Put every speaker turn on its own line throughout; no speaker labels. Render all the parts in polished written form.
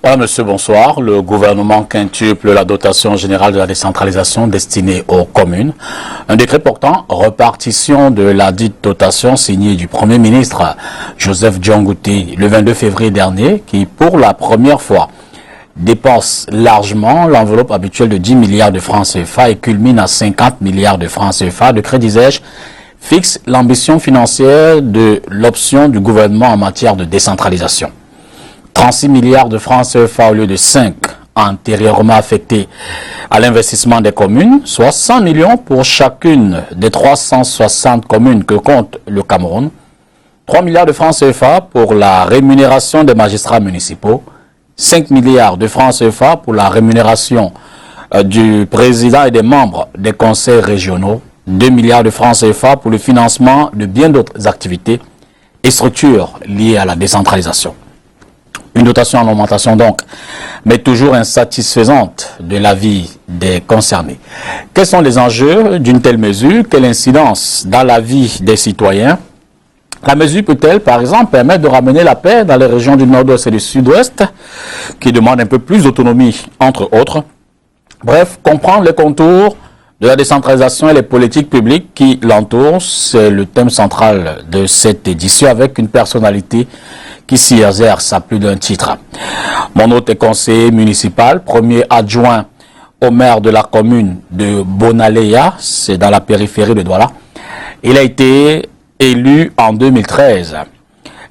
Voilà, monsieur, bonsoir. Le gouvernement quintuple la dotation générale de la décentralisation destinée aux communes. Un décret portant repartition de la dite dotation signé du Premier ministre Joseph Diongouti le 22 février dernier, qui pour la première fois dépense largement l'enveloppe habituelle de 10 milliards de francs CFA et culmine à 50 milliards de francs CFA. Décret, disais-je, fixe l'ambition financière de l'option du gouvernement en matière de décentralisation. 36 milliards de francs CFA au lieu de 5 antérieurement affectés à l'investissement des communes, soit 100 millions pour chacune des 360 communes que compte le Cameroun. 3 milliards de francs CFA pour la rémunération des magistrats municipaux. 5 milliards de francs CFA pour la rémunération du président et des membres des conseils régionaux. 2 milliards de francs CFA pour le financement de bien d'autres activités et structures liées à la décentralisation. Une dotation en augmentation donc, mais toujours insatisfaisante de l'avis des concernés. Quels sont les enjeux d'une telle mesure? Quelle incidence dans la vie des citoyens? La mesure peut-elle, par exemple, permettre de ramener la paix dans les régions du nord-ouest et du sud-ouest, qui demandent un peu plus d'autonomie, entre autres? Bref, comprendre les contours de la décentralisation et les politiques publiques qui l'entourent, c'est le thème central de cette édition, avec une personnalité qui s'y exerce à plus d'un titre. Mon hôte est conseiller municipal, premier adjoint au maire de la commune de Bonaleya, c'est dans la périphérie de Douala. Il a été élu en 2013.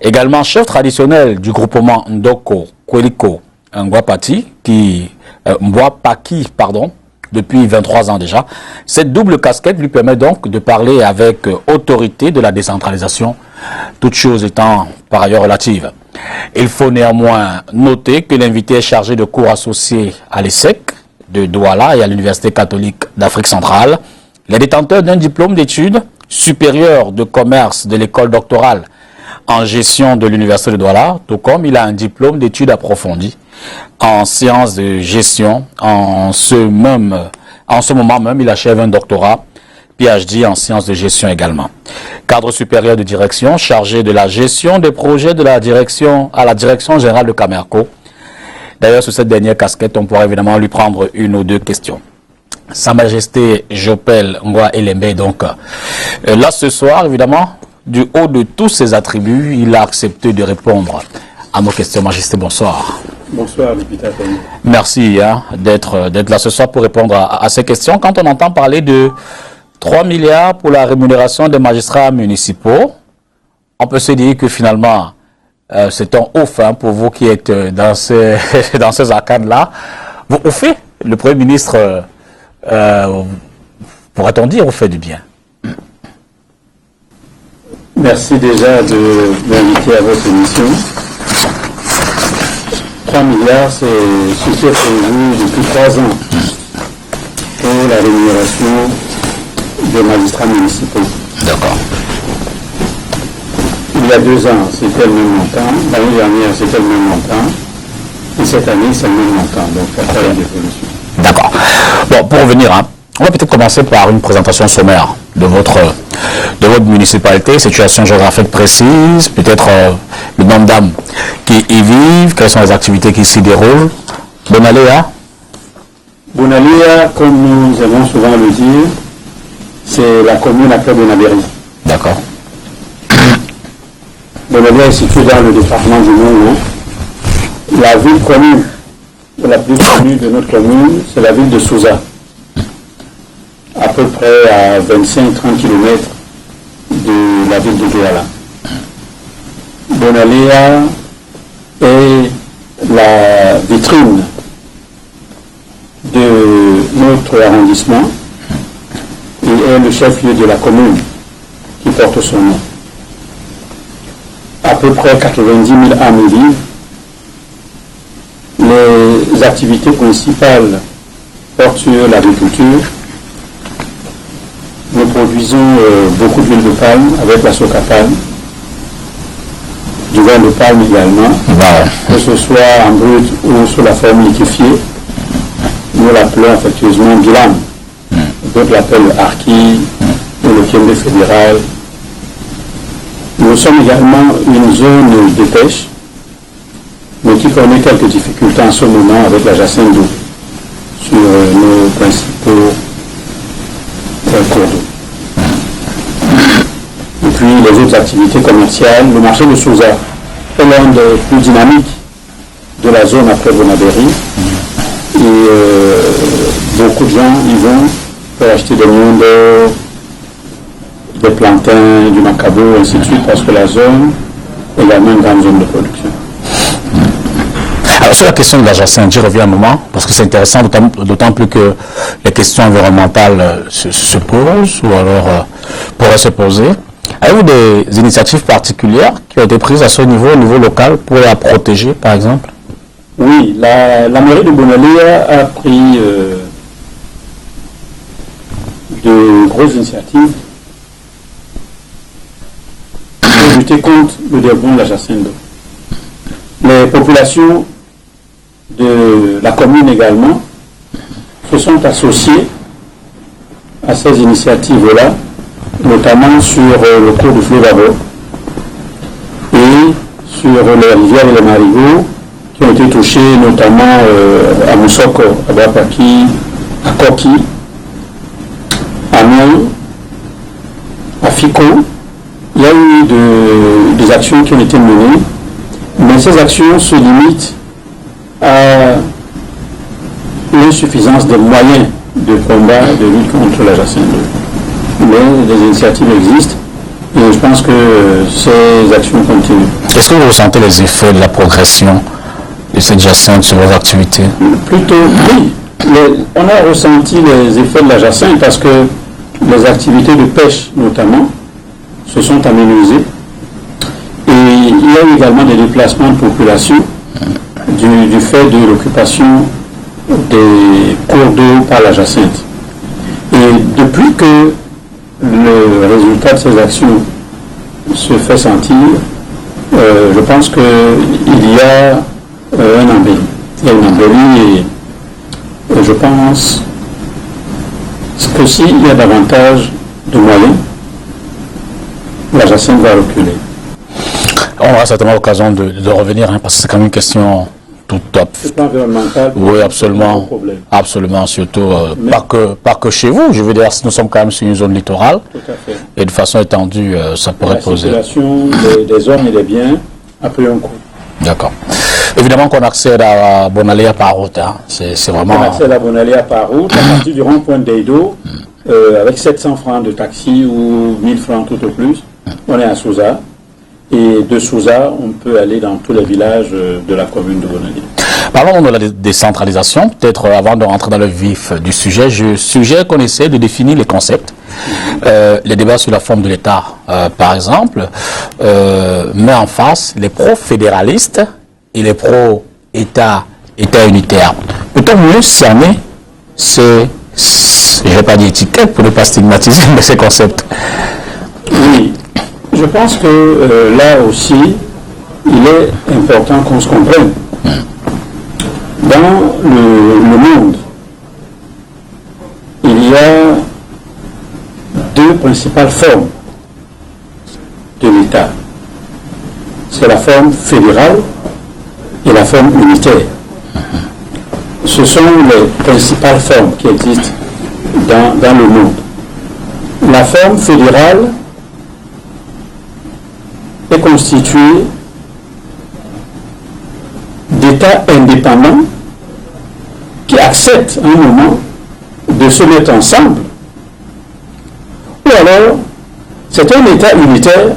Également chef traditionnel du groupement Ndoko Kweliko Ngwapati, depuis 23 ans déjà. Cette double casquette lui permet donc de parler avec autorité de la décentralisation, toutes choses étant par ailleurs relatives. Il faut néanmoins noter que l'invité est chargé de cours associés à l'ESSEC de Douala et à l'Université catholique d'Afrique centrale. Les détenteurs d'un diplôme d'études supérieures de commerce de l'école doctorale en gestion de l'Université de Douala, tout comme il a un diplôme d'études approfondies en sciences de gestion. En ce moment même, il achève un doctorat PhD en sciences de gestion également. Cadre supérieur de direction, chargé de la gestion des projets de la direction à la direction générale de Camerco. D'ailleurs, sur cette dernière casquette, on pourrait évidemment lui prendre une ou deux questions. Sa Majesté Jopel Ngwa Elembe, donc là ce soir, évidemment, du haut de tous ses attributs, il a accepté de répondre à nos questions. Majesté, bonsoir.
Bonsoir, député.
Merci d'être là ce soir pour répondre à ces questions. Quand on entend parler de 3 milliards pour la rémunération des magistrats municipaux, on peut se dire que finalement, c'est un ouf pour vous qui êtes dans ces arcanes-là. Vous offrez le Premier ministre, pourrait-on dire, vous fait du bien.
Merci déjà de m'inviter à votre émission. 3 milliards, c'est ce qui est prévu depuis 3 ans pour la rémunération des magistrats municipaux.
D'accord.
Il y a 2 ans, c'était le même montant. L'année dernière, c'était le même montant. Et cette année, c'est le même montant. Donc, il n'y a pas eu d'évolution.
D'accord. Bon, pour revenir, on va peut-être commencer par une présentation sommaire de votre municipalité, situation géographique précise, peut-être le nombre d'âmes qui y vivent, quelles sont les activités qui s'y déroulent. Bonaleya.
Bonaleya, comme nous aimons souvent le dire, c'est la commune après Bonabéry.
D'accord.
Bonaleya est située dans le département du Nord. La ville commune, la plus connue de notre commune, c'est la ville de Souza. À peu près à 25-30 km de la ville de Douala. Bonaleya est la vitrine de notre arrondissement et est le chef-lieu de la commune qui porte son nom. À peu près 90 000 âmes y vivent. Les activités principales portent sur l'agriculture. Nous produisons beaucoup d'huile de palme avec la soca palme, du vin de palme également, que ce soit en brut ou sous la forme liquéfiée. Nous l'appelons affectueusement bilan. D'autres l'appellent arki ou le Kiembe fédéral. Nous sommes également une zone de pêche, mais qui qui connaît quelques difficultés en ce moment avec la Jacinthe d'eau sur nos principaux cours d'eau. Et puis les autres activités commerciales, le marché de Souza est l'un des plus dynamiques de la zone après Bonabéry. Et beaucoup de gens y vont pour acheter des mondes, des plantains, du macabo, ainsi de suite, parce que la zone est également une grande zone de production.
Alors sur la question de la Jacinthe, j'y reviens un moment, parce que c'est intéressant, d'autant plus que les questions environnementales se posent, ou alors pourraient se poser. Avez-vous des initiatives particulières qui ont été prises à ce niveau, au niveau local, pour la protéger, par exemple?
Oui, la mairie de Bonalia a pris de grosses initiatives pour lutter contre le développement de la Jacinthe d'eau. Les populations de la commune également se sont associées à ces initiatives-là, notamment sur le cours du fleuve Abo et sur les rivières et les marigots qui ont été touchés, notamment à Moussoko, à Bapaki, à Koki, à Mion, à Fiko. Il y a eu des actions qui ont été menées, mais ces actions se limitent à l'insuffisance des moyens de combat, de lutte contre la Jacinthe d'eau. Mais des initiatives existent et je pense que ces actions continuent.
Est-ce que vous ressentez les effets de la progression de cette Jacinthe sur vos activités?
Plutôt, oui. On a ressenti les effets de la Jacinthe parce que les activités de pêche, notamment, se sont aménagées. Et il y a eu également des déplacements de population du fait de l'occupation des cours d'eau par la Jacinthe. Et depuis que le résultat de ces actions se fait sentir, je pense qu'il y a un embellie. Il y a une embellie et je pense que s'il y a davantage de moyens, la Jacinthe va reculer.
On aura certainement l'occasion de revenir, parce que c'est quand même une question tout top.
C'est pas environnemental.
Oui, absolument. Absolument, surtout pas que chez vous. Je veux dire, nous sommes quand même sur une zone littorale.
Tout à fait.
Et de façon étendue, ça pourrait poser.
La circulation des hommes et des biens a pris un coup.
D'accord. Évidemment qu'on accède à Bonalia par route. Hein. C'est vraiment.
On accède à Bonalia par route à partir du rond-point d'Eido, avec 700 francs de taxi ou 1000 francs tout au plus. On est à Souza. Et de Souza, on peut aller dans tous les villages de la commune de Bonalia.
Parlons de la décentralisation. Peut-être avant de rentrer dans le vif du sujet, je suggère qu'on essaie de définir les concepts. Les débats sur la forme de l'État, par exemple, met en face les pro-fédéralistes et les pro-État unitaire. Peut-on mieux cerner je ne vais pas dire étiquette pour ne pas stigmatiser, mais ces concepts?
Oui. Je pense que là aussi, il est important qu'on se comprenne. Dans le monde, il y a deux principales formes de l'État. C'est la forme fédérale et la forme unitaire. Ce sont les principales formes qui existent dans le monde. La forme fédérale est constituée d'États indépendants qui acceptent à un moment de se mettre ensemble, ou alors c'est un État unitaire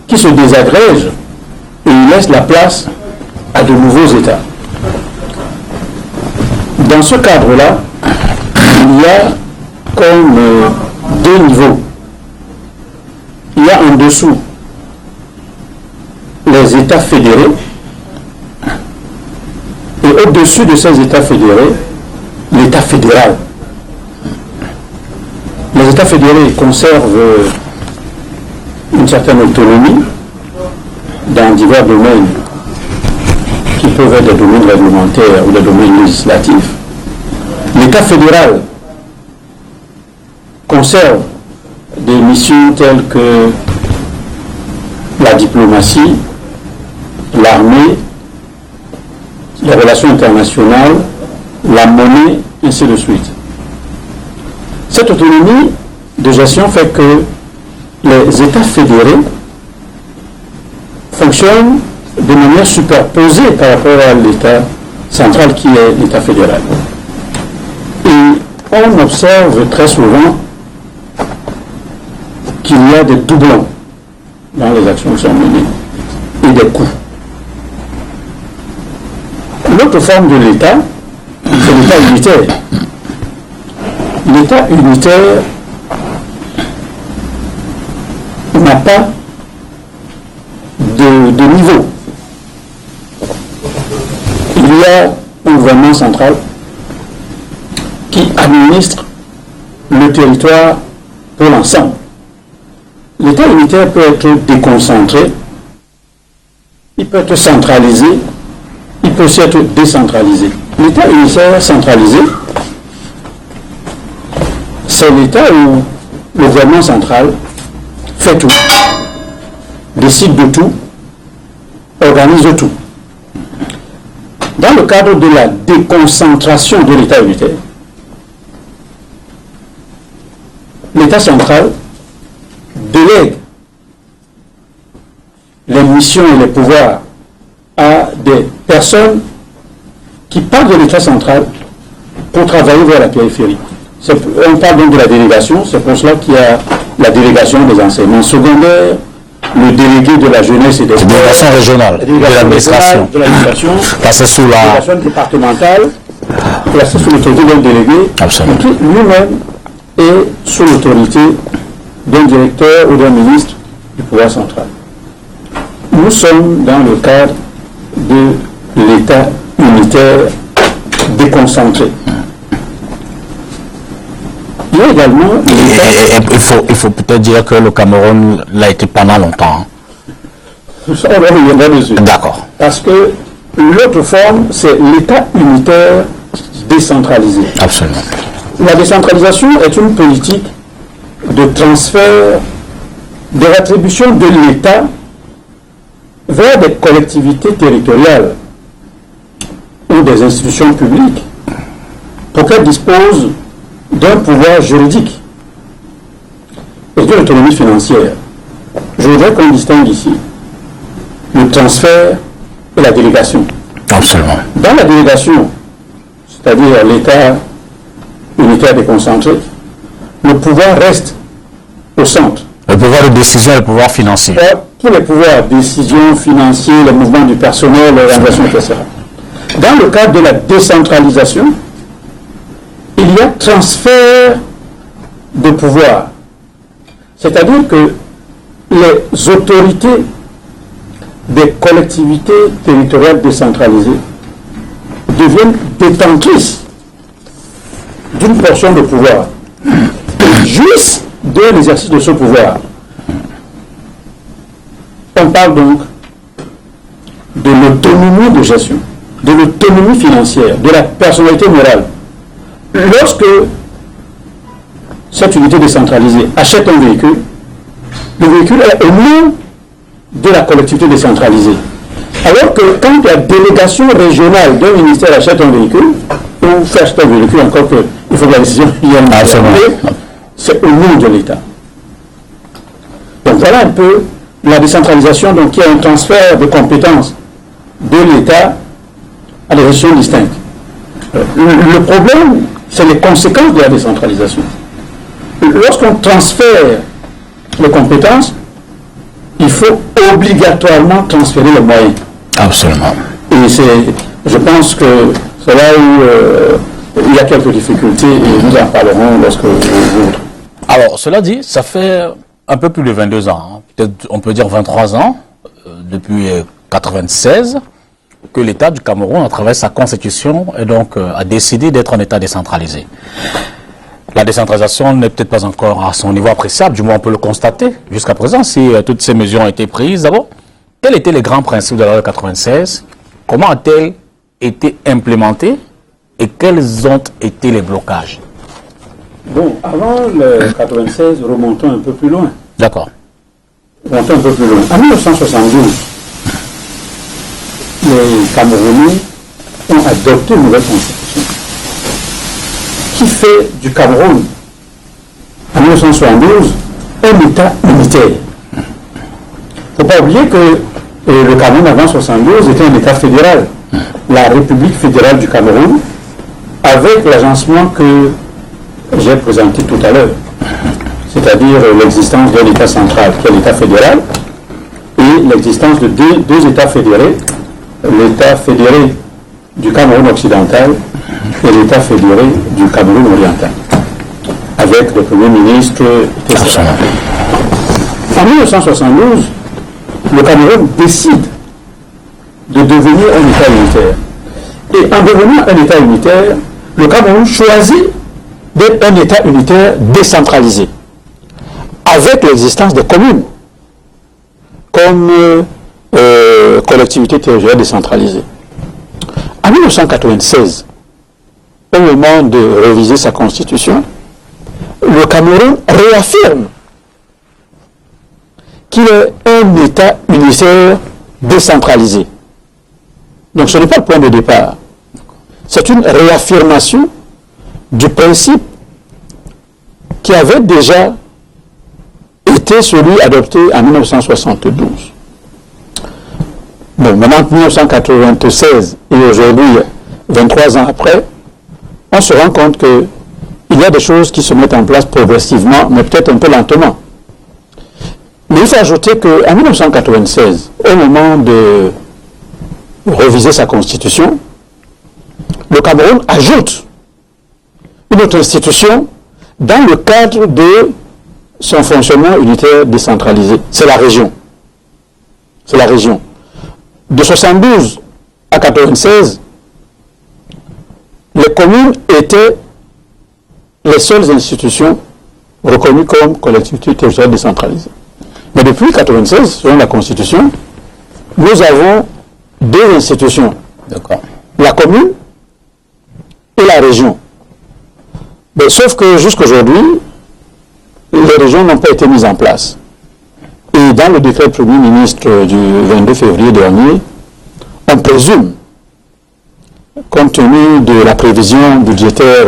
qui se désagrège et il laisse la place à de nouveaux États. Dans ce cadre-là, il y a comme deux niveaux. Il y a en dessous les États fédérés, et au-dessus de ces États fédérés, l'État fédéral. Les États fédérés conservent une certaine autonomie dans divers domaines qui peuvent être des domaines réglementaires ou des domaines législatifs. L'État fédéral conserve des missions telles que la diplomatie, l'armée, les relations internationales, la monnaie, ainsi de suite. Cette autonomie de gestion fait que les États fédérés fonctionnent de manière superposée par rapport à l'État central qui est l'État fédéral. Et on observe très souvent qu'il y a des doublons dans les actions qui sont menées et des coûts. L'autre forme de l'État, c'est l'État unitaire. L'État unitaire n'a pas de niveau. Il y a un gouvernement central qui administre le territoire pour l'ensemble. L'État unitaire peut être déconcentré, il peut être centralisé, il peut aussi être décentralisé. L'État unitaire centralisé, c'est l'État où le gouvernement central fait tout, décide de tout, organise tout. Dans le cadre de la déconcentration de l'État unitaire, l'État central délègue les missions et les pouvoirs à des personnes qui partent de l'État central pour travailler vers la périphérie. On parle donc de la délégation, c'est pour cela qu'il y a la délégation des enseignements secondaires, le délégué de la jeunesse et des sports,
délégation régionale de l'administration, placée sous la
délégation départementale, placée sous l'autorité d'un délégué, qui lui-même est sous l'autorité d'un directeur ou d'un ministre du pouvoir central. Nous sommes dans le cadre de l'État unitaire déconcentré. Il y a également
il faut peut-être dire que le Cameroun l'a été pendant longtemps.
On va reviendra dessus.
D'accord.
Parce que l'autre forme, c'est l'État unitaire décentralisé.
Absolument.
La décentralisation est une politique de transfert des attributions de l'État vers des collectivités territoriales ou des institutions publiques pour qu'elles disposent d'un pouvoir juridique et d'une autonomie financière. Je voudrais qu'on distingue ici le transfert et la délégation.
Absolument.
Dans la délégation, c'est-à-dire l'État unitaire déconcentré, le pouvoir reste au centre.
Le pouvoir de décision et le pouvoir financier.
Pour les pouvoirs, décision financiers, le mouvement du personnel, l'organisation, etc. Dans le cadre de la décentralisation, il y a transfert de pouvoir. C'est-à-dire que les autorités des collectivités territoriales décentralisées deviennent détentrices d'une portion de pouvoir. Juste de l'exercice de ce pouvoir. On parle donc de l'autonomie de gestion, de l'autonomie financière, de la personnalité morale. Lorsque cette unité décentralisée achète un véhicule, le véhicule est au nom de la collectivité décentralisée. Alors que quand la délégation régionale d'un ministère achète un véhicule, ou fait acheter un véhicule, encore qu'il faut que la décision vienne, c'est au nom de l'État. Donc voilà un peu la décentralisation, donc il y a un transfert de compétences de l'État à des régions distinctes. Le problème, c'est les conséquences de la décentralisation. Lorsqu'on transfère les compétences, il faut obligatoirement transférer les moyens.
Absolument.
Et je pense que c'est là où il y a quelques difficultés et nous en parlerons lorsque vous voudrez.
Alors, cela dit, ça fait un peu plus de 22 ans, hein, peut-être on peut dire 23 ans, depuis 1996, que l'État du Cameroun, à travers sa constitution, et donc, a décidé d'être un État décentralisé. La décentralisation n'est peut-être pas encore à son niveau appréciable, du moins on peut le constater jusqu'à présent, si toutes ces mesures ont été prises. D'abord, quels étaient les grands principes de la loi de 1996? Comment a-t-elle été implémentée et quels ont été les blocages?
Bon, avant le 96, remontons un peu plus loin.
D'accord.
Remontons un peu plus loin. En 1972, les Camerounais ont adopté une nouvelle constitution qui fait du Cameroun, en 1972, un État unitaire. Il ne faut pas oublier que le Cameroun, avant 1972, était un État fédéral. La République fédérale du Cameroun, avec l'agencement que j'ai présenté tout à l'heure, c'est-à-dire l'existence d'un État central qui est l'État fédéral et l'existence de deux États fédérés, l'État fédéré du Cameroun occidental et l'État fédéré du Cameroun oriental, avec le Premier ministre. En 1972, le Cameroun décide de devenir un État unitaire. Et en devenant un État unitaire, le Cameroun choisit d'être un État unitaire décentralisé, avec l'existence des communes comme collectivités territoriales décentralisées. En 1996, au moment de réviser sa constitution, le Cameroun réaffirme qu'il est un État unitaire décentralisé. Donc ce n'est pas le point de départ. C'est une réaffirmation du principe qui avait déjà été celui adopté en 1972. Bon, maintenant, 1996 et aujourd'hui, 23 ans après, on se rend compte qu'il y a des choses qui se mettent en place progressivement, mais peut-être un peu lentement. Mais il faut ajouter qu'en 1996, au moment de réviser sa constitution, le Cameroun ajoute une autre institution dans le cadre de son fonctionnement unitaire décentralisé. C'est la région. C'est la région. De 72 à 96, les communes étaient les seules institutions reconnues comme collectivités territoriales décentralisées. Mais depuis 1996, selon la Constitution, nous avons deux institutions. La commune et la région. Mais sauf que jusqu'aujourd'hui, les régions n'ont pas été mises en place. Et dans le décret du Premier ministre du 22 février dernier, on présume, compte tenu de la prévision budgétaire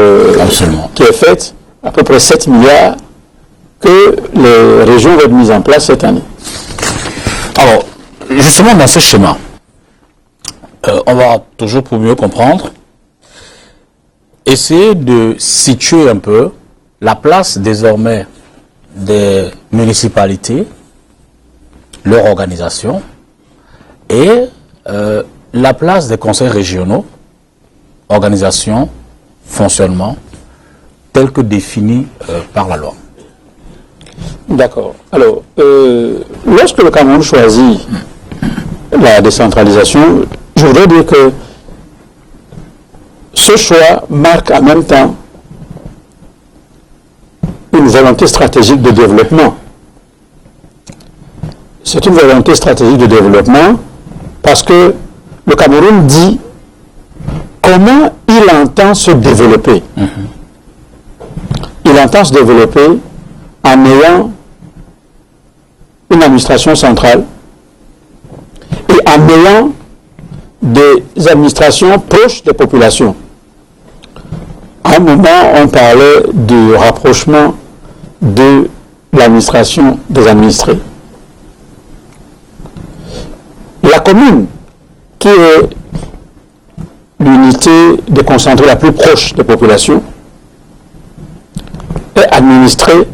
qui est faite, à peu près 7 milliards, que les régions vont être mises en place cette année.
Alors, justement dans ce schéma, on va toujours, pour mieux comprendre, essayer de situer un peu la place désormais des municipalités, leur organisation et la place des conseils régionaux, organisation, fonctionnement, tel que défini par la loi.
D'accord. Alors, lorsque le Cameroun choisit la décentralisation, je voudrais dire que ce choix marque en même temps une volonté stratégique de développement. C'est une volonté stratégique de développement parce que le Cameroun dit comment il entend se développer. Il entend se développer en ayant une administration centrale et en ayant des administrations proches des populations. À un moment, on parlait du rapprochement de l'administration des administrés. La commune, qui est l'unité déconcentrée la plus proche des populations, est administrée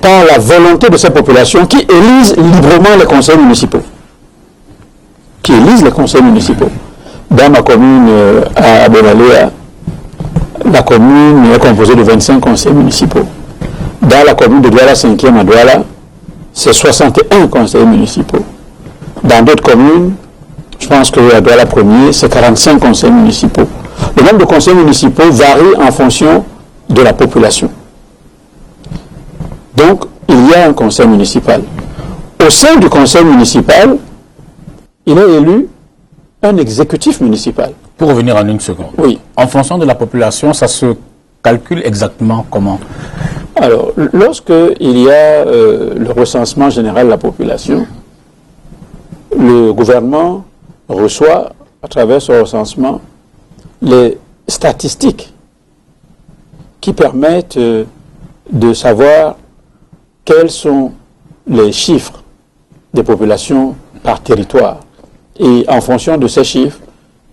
par la volonté de ces populations qui élisent librement les conseils municipaux. Dans ma commune à Benaléa, la commune est composée de 25 conseils municipaux. Dans la commune de Douala 5e à Douala, c'est 61 conseils municipaux. Dans d'autres communes, je pense qu'à Douala 1er, c'est 45 conseils municipaux. Le nombre de conseils municipaux varie en fonction de la population. Donc, il y a un conseil municipal. Au sein du conseil municipal, il est élu un exécutif municipal.
Pour revenir en une seconde.
Oui.
En fonction de la population, ça se calcule exactement comment?
Alors, lorsque il y a le recensement général de la population, le gouvernement reçoit à travers ce recensement, les statistiques qui permettent de savoir quels sont les chiffres des populations par territoire. Et en fonction de ces chiffres,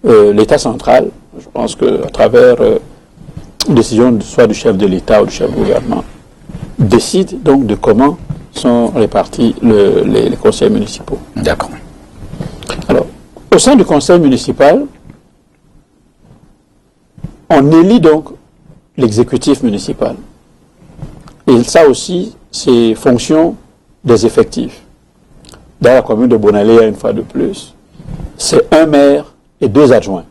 l'État central, je pense qu'à travers une décision soit du chef de l'État ou du chef du gouvernement, décide donc de comment sont répartis les conseils municipaux.
D'accord.
Alors, au sein du conseil municipal, on élit donc l'exécutif municipal. Et ça aussi, c'est fonction des effectifs. Dans la commune de Bonalea, une fois de plus, c'est un maire et 2 adjoints.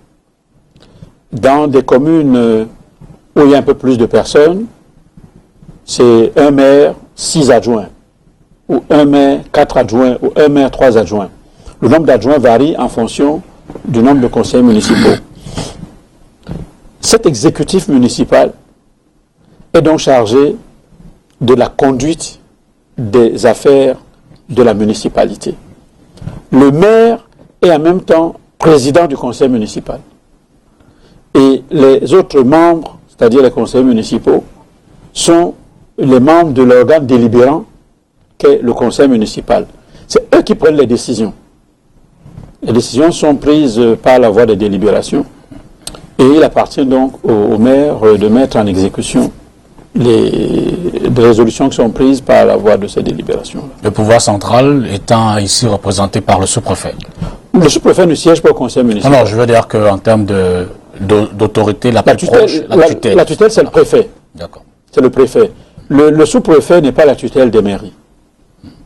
Dans des communes où il y a un peu plus de personnes, c'est un maire, 6 adjoints, ou un maire, 4 adjoints, ou un maire, 3 adjoints. Le nombre d'adjoints varie en fonction du nombre de conseillers municipaux. Cet exécutif municipal est donc chargé de la conduite des affaires de la municipalité. Le maire est en même temps président du conseil municipal. Et les autres membres, c'est-à-dire les conseillers municipaux, sont les membres de l'organe délibérant qu'est le conseil municipal. C'est eux qui prennent les décisions. Les décisions sont prises par la voie des délibérations. Et il appartient donc au maire de mettre en exécution les résolutions qui sont prises par la voie de ces délibérations.
Le pouvoir central étant ici représenté par le sous-préfet.
Le sous-préfet ne siège pas au conseil municipal.
Non, je veux dire qu'en termes d'autorité, la plus proche, la tutelle.
La tutelle, c'est le préfet.
D'accord.
C'est le préfet. Le sous-préfet n'est pas la tutelle des mairies.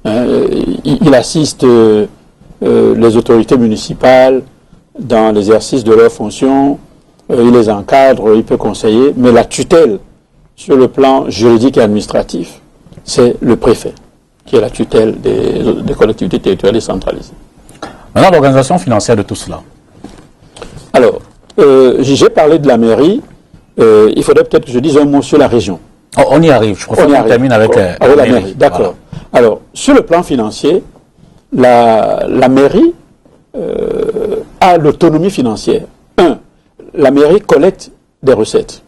Il assiste les autorités municipales dans l'exercice de leurs fonctions, il les encadre, il peut conseiller, mais la tutelle sur le plan juridique et administratif, c'est le préfet, qui est la tutelle des collectivités territoriales décentralisées.
Maintenant, l'organisation financière de tout cela.
Alors, j'ai parlé de la mairie, il faudrait peut-être que je dise un mot sur la région.
Oh, on y arrive, je préfère qu'on termine avec
la mairie. D'accord. Voilà. Alors, sur le plan financier, la mairie a l'autonomie financière. La mairie collecte des recettes.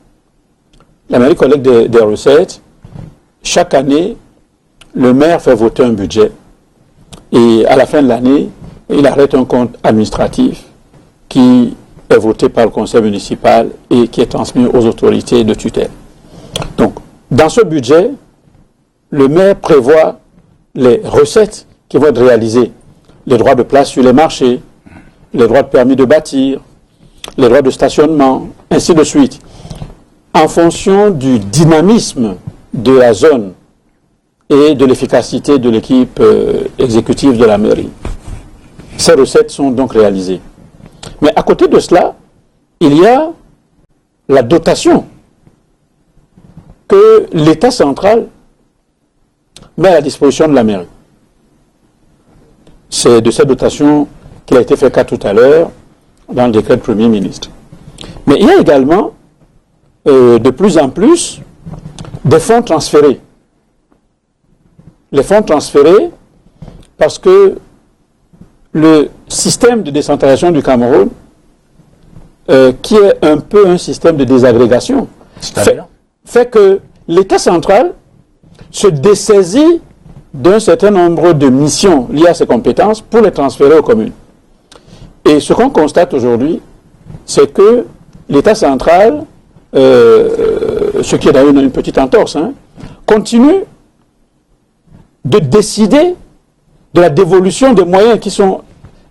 La mairie collecte des recettes. Chaque année, le maire fait voter un budget. Et à la fin de l'année, il arrête un compte administratif qui est voté par le conseil municipal et qui est transmis aux autorités de tutelle. Donc, dans ce budget, le maire prévoit les recettes qui vont être réalisées. Les droits de place sur les marchés, les droits de permis de bâtir, les droits de stationnement, ainsi de suite. En fonction du dynamisme de la zone et de l'efficacité de l'équipe exécutive de la mairie, ces recettes sont donc réalisées. Mais à côté de cela, il y a la dotation que l'État central met à la disposition de la mairie. C'est de cette dotation qu'il a été fait cas tout à l'heure dans le décret du Premier ministre. Mais il y a également de plus en plus des fonds transférés. Les fonds transférés parce que le système de décentralisation du Cameroun, qui est un peu un système de désagrégation, fait que l'État central se dessaisit d'un certain nombre de missions liées à ses compétences pour les transférer aux communes. Et ce qu'on constate aujourd'hui, c'est que l'État central, ce qui est d'ailleurs une petite entorse, continue de décider de la dévolution des moyens qui sont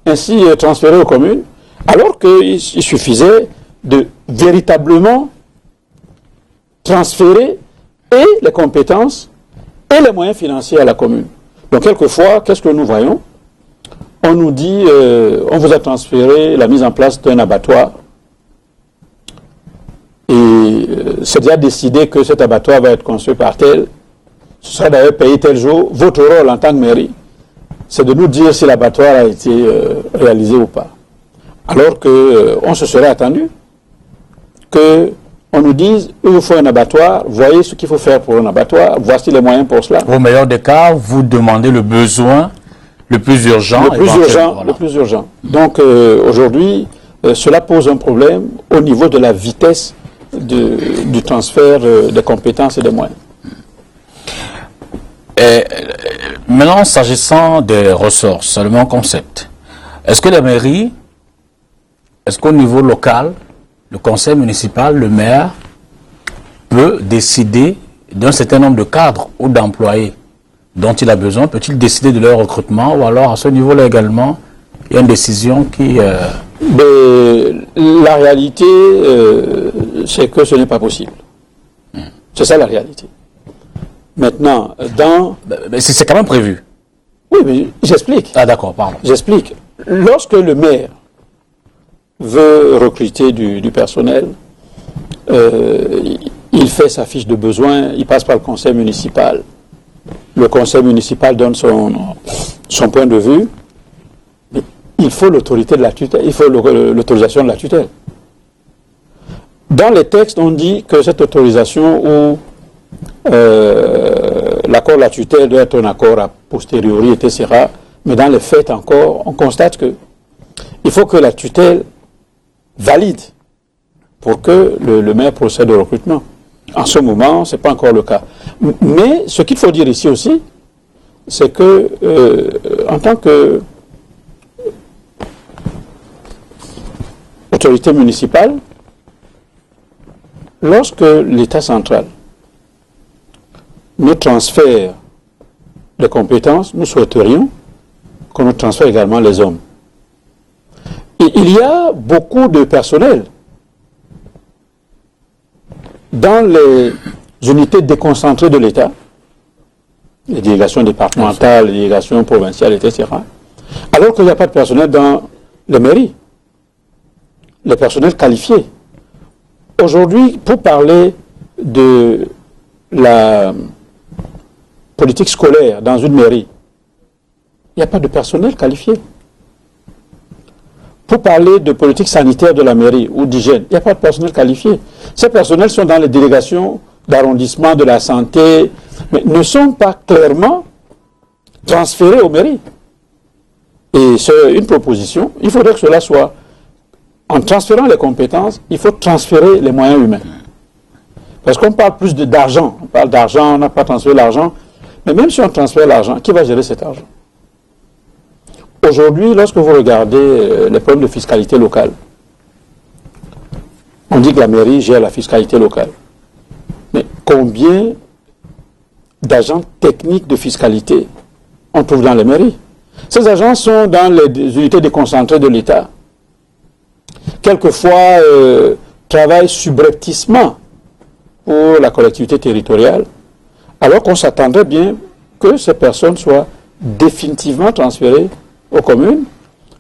ainsi transférés aux communes, alors qu'il suffisait de véritablement transférer et les compétences et les moyens financiers à la commune. Donc quelquefois, qu'est-ce que nous voyons? On nous dit, on vous a transféré la mise en place d'un abattoir et c'est déjà décidé que cet abattoir va être construit par tel, ce sera d'ailleurs payé tel jour. Votre rôle en tant que mairie, c'est de nous dire si l'abattoir a été réalisé ou pas. Alors qu'on se serait attendu qu'on nous dise, il vous faut un abattoir, voyez ce qu'il faut faire pour un abattoir, voici les moyens pour cela.
Au meilleur des cas, vous demandez le besoin le plus urgent.
Le plus urgent. Donc aujourd'hui, cela pose un problème au niveau de la vitesse du transfert des compétences et des moyens.
Et maintenant, s'agissant des ressources, seulement concept, est-ce que la mairie, est-ce qu'au niveau local, le conseil municipal, le maire, peut décider d'un certain nombre de cadres ou d'employés dont il a besoin? Peut-il décider de leur recrutement, ou alors à ce niveau-là également, il y a une décision qui...
La réalité, c'est que ce n'est pas possible. C'est ça la réalité. Maintenant,
Mais c'est quand même prévu.
Oui, mais j'explique.
Ah d'accord, pardon.
J'explique. Lorsque le maire veut recruter du personnel, il fait sa fiche de besoin, il passe par le conseil municipal. Le conseil municipal donne son point de vue. Mais il faut l'autorité de la tutelle, il faut l'autorisation de la tutelle. Dans les textes, on dit que cette autorisation ou l'accord de la tutelle doit être un accord a posteriori, etc. Mais dans les faits encore, on constate que il faut que la tutelle valide pour que le maire procède au recrutement. En ce moment, ce n'est pas encore le cas. Mais ce qu'il faut dire ici aussi, c'est que en tant que autorité municipale, lorsque l'État central nous transfère des compétences, nous souhaiterions qu'on nous transfère également les hommes. Et il y a beaucoup de personnel dans les unités déconcentrées de l'État, les délégations départementales, les délégations provinciales, etc., alors qu'il n'y a pas de personnel dans les mairies, les personnels qualifiés. Aujourd'hui, pour parler de la politique scolaire dans une mairie, il n'y a pas de personnel qualifié. Pour parler de politique sanitaire de la mairie ou d'hygiène, il n'y a pas de personnel qualifié. Ces personnels sont dans les délégations d'arrondissement de la santé, mais ne sont pas clairement transférés aux mairies. Et c'est une proposition. Il faudrait que cela soit, en transférant les compétences, il faut transférer les moyens humains. Parce qu'on parle plus d'argent. On parle d'argent, on n'a pas transféré l'argent. Mais même si on transfère l'argent, qui va gérer cet argent? Aujourd'hui, lorsque vous regardez les problèmes de fiscalité locale, on dit que la mairie gère la fiscalité locale. Mais combien d'agents techniques de fiscalité on trouve dans les mairies? Ces agents sont dans les unités déconcentrées de l'État. Quelquefois, travaillent subrepticement pour la collectivité territoriale, alors qu'on s'attendrait bien que ces personnes soient définitivement transférées aux communes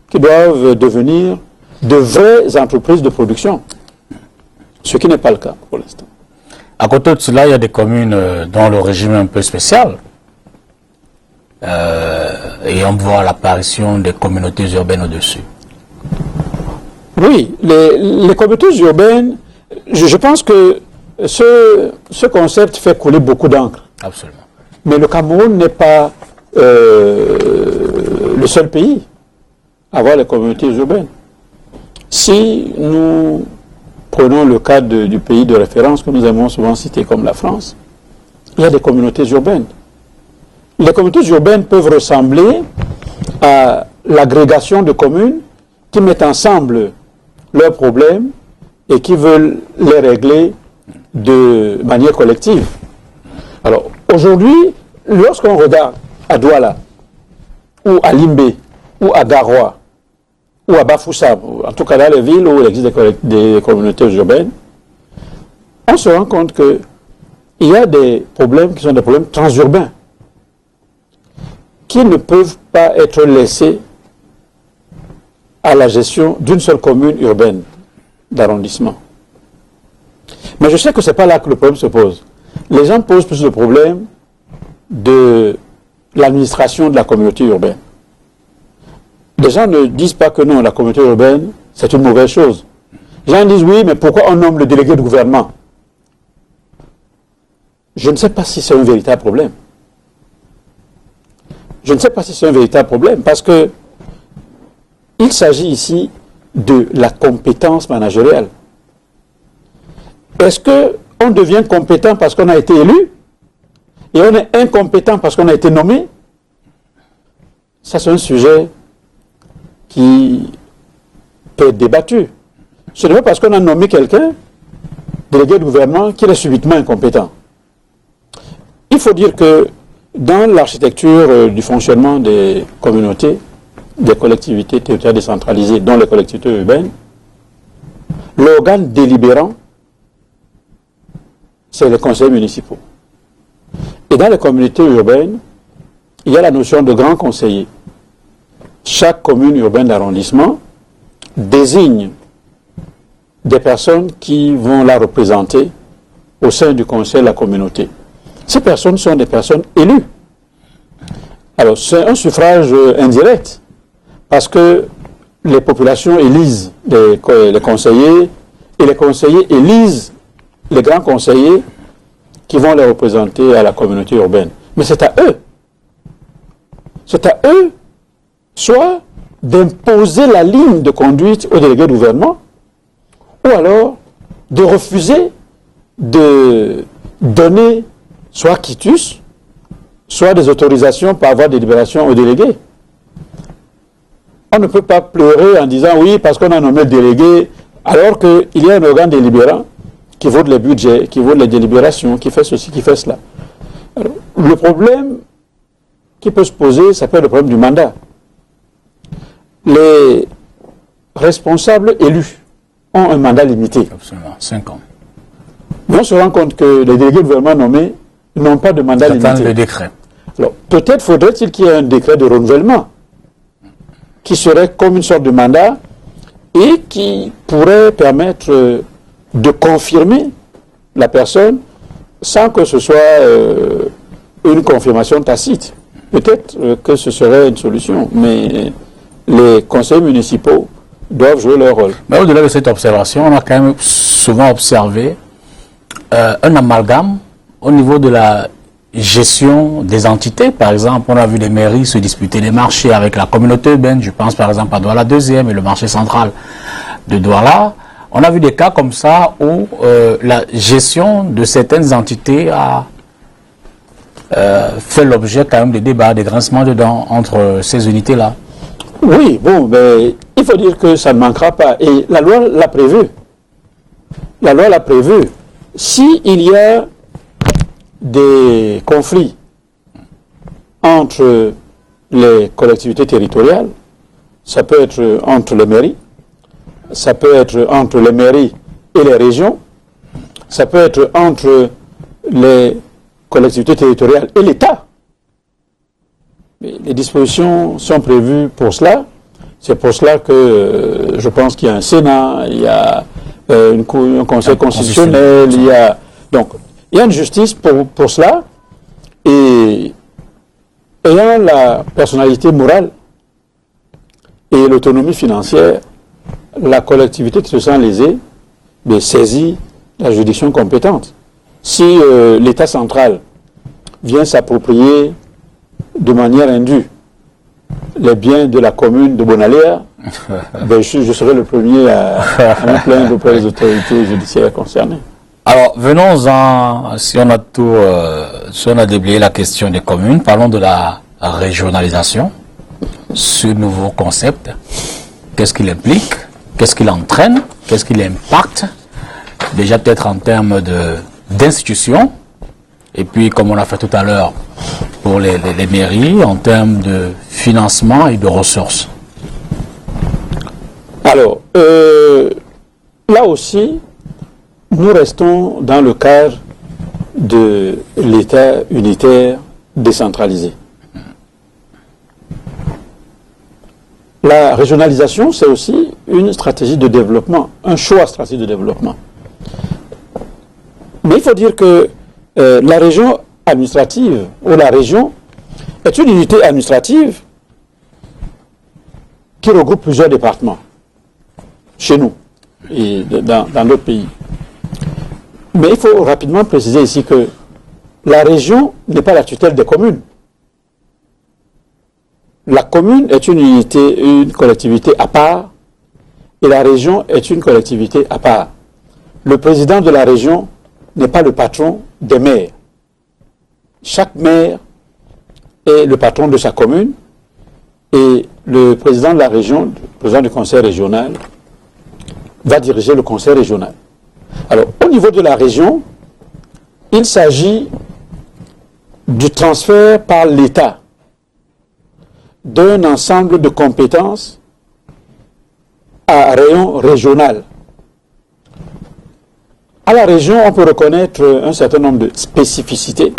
qui doivent devenir de vraies entreprises de production. Ce qui n'est pas le cas pour l'instant.
À côté de cela, il y a des communes dont le régime est un peu spécial. Et on voit l'apparition des communautés urbaines au-dessus.
Oui, les communautés urbaines, je pense que ce concept fait couler beaucoup d'encre.
Absolument.
Mais le Cameroun n'est pas le seul pays à avoir les communautés urbaines. Si nous prenons le cas du pays de référence que nous aimons souvent citer comme la France, il y a des communautés urbaines. Les communautés urbaines peuvent ressembler à l'agrégation de communes qui mettent ensemble leurs problèmes et qui veulent les régler de manière collective. Alors, aujourd'hui, lorsqu'on regarde à Douala, ou à Limbé, ou à Garoua, ou à Bafoussam, en tout cas dans les villes où il existe des communautés urbaines, on se rend compte qu'il y a des problèmes qui sont des problèmes transurbains, qui ne peuvent pas être laissés à la gestion d'une seule commune urbaine d'arrondissement. Mais je sais que ce n'est pas là que le problème se pose. Les gens posent plus de problèmes de l'administration de la communauté urbaine. Les gens ne disent pas que non, la communauté urbaine, c'est une mauvaise chose. Les gens disent oui, mais pourquoi on nomme le délégué de gouvernement? Je ne sais pas si c'est un véritable problème. Je ne sais pas si c'est un véritable problème, parce que il s'agit ici de la compétence managériale. Est-ce qu'on devient compétent parce qu'on a été élu et on est incompétent parce qu'on a été nommé? Ça, c'est un sujet qui peut être débattu. Ce n'est pas parce qu'on a nommé quelqu'un, délégué de gouvernement, qu'il est subitement incompétent. Il faut dire que dans l'architecture du fonctionnement des communautés, des collectivités territoriales décentralisées, dont les collectivités urbaines, l'organe délibérant, c'est les conseils municipaux. Et dans les communautés urbaines, il y a la notion de grand conseiller. Chaque commune urbaine d'arrondissement désigne des personnes qui vont la représenter au sein du conseil de la communauté. Ces personnes sont des personnes élues. Alors, c'est un suffrage indirect, parce que les populations élisent les conseillers, et les conseillers élisent les grands conseillers qui vont les représenter à la communauté urbaine. Mais c'est à eux. C'est à eux, soit d'imposer la ligne de conduite aux délégués de gouvernement, ou alors de refuser de donner soit quitus, soit des autorisations par voie de délibération aux délégués. On ne peut pas pleurer en disant oui, parce qu'on a nommé le délégué, alors qu'il y a un organe délibérant qui vote les budgets, qui vote les délibérations, qui fait ceci, qui fait cela. Alors, le problème qui peut se poser, ça peut être le problème du mandat. Les responsables élus ont un mandat limité.
Absolument, 5 ans.
Mais on se rend compte que les délégués de gouvernement nommés n'ont pas de mandat limité.
Le décret.
Alors, peut-être faudrait-il qu'il y ait un décret de renouvellement qui serait comme une sorte de mandat et qui pourrait permettre de confirmer la personne sans que ce soit une confirmation tacite. Peut-être que ce serait une solution, mais les conseils municipaux doivent jouer leur rôle.
Mais au-delà de cette observation, on a quand même souvent observé un amalgame au niveau de la gestion des entités. Par exemple, on a vu les mairies se disputer les marchés avec la communauté urbaine. Je pense par exemple à Douala 2e et le marché central de Douala. On a vu des cas comme ça où la gestion de certaines entités a fait l'objet quand même de débats, des grincements de dents entre ces unités-là.
Oui, bon, mais il faut dire que ça ne manquera pas. Et la loi l'a prévu. La loi l'a prévu. S'il y a des conflits entre les collectivités territoriales, ça peut être entre les mairies, ça peut être entre les mairies et les régions, ça peut être entre les collectivités territoriales et l'État. Les dispositions sont prévues pour cela. C'est pour cela que je pense qu'il y a un Sénat, il y a un Conseil constitutionnel, il y a... Donc, il y a une justice pour cela, et ayant la personnalité morale et l'autonomie financière, la collectivité qui se sent lésée saisit la juridiction compétente. Si l'État central vient s'approprier de manière indue les biens de la commune de Bonaléa, je serai le premier à me plaindre auprès des autorités judiciaires concernées.
Alors, venons-en, si on a déblayé la question des communes, parlons de la régionalisation. Ce nouveau concept, qu'est-ce qu'il implique? Qu'est-ce qu'il entraîne? Qu'est-ce qu'il impacte? Déjà peut-être en termes d'institutions, et puis comme on l'a fait tout à l'heure pour les mairies, en termes de financement et de ressources.
Alors, là aussi, nous restons dans le cadre de l'État unitaire décentralisé. La régionalisation, c'est aussi une stratégie de développement, un choix stratégique de développement. Mais il faut dire que la région administrative, ou la région, est une unité administrative qui regroupe plusieurs départements, chez nous et dans d'autres pays. Mais il faut rapidement préciser ici que la région n'est pas la tutelle des communes. La commune est une unité, une collectivité à part, et la région est une collectivité à part. Le président de la région n'est pas le patron des maires. Chaque maire est le patron de sa commune et le président de la région, le président du conseil régional, va diriger le conseil régional. Alors, au niveau de la région, il s'agit du transfert par l'État d'un ensemble de compétences à rayon régional. À la région, on peut reconnaître un certain nombre de spécificités,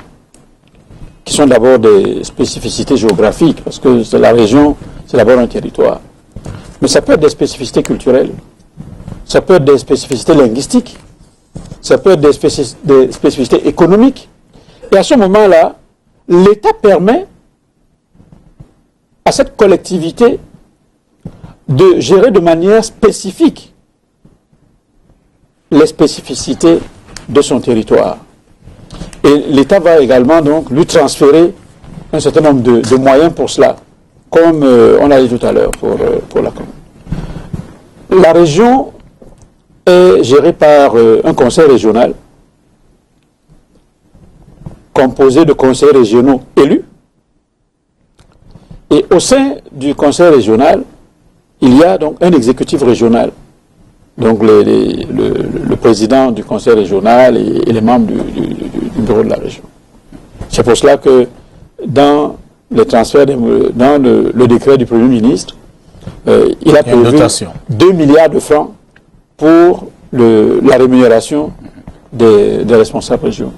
qui sont d'abord des spécificités géographiques, parce que la région, c'est d'abord un territoire. Mais ça peut être des spécificités culturelles, ça peut être des spécificités linguistiques, ça peut être des spécificités économiques. Et à ce moment-là, l'État permet à cette collectivité de gérer de manière spécifique les spécificités de son territoire. Et l'État va également donc lui transférer un certain nombre de moyens pour cela, comme on l'a dit tout à l'heure pour la commune. La région est gérée par un conseil régional composé de conseils régionaux élus. Et au sein du conseil régional, il y a donc un exécutif régional. Donc le président du conseil régional et les membres du bureau de la région. C'est pour cela que dans les transferts, dans le décret du Premier ministre, il a prévu 2 milliards de francs pour la rémunération des responsables régionaux.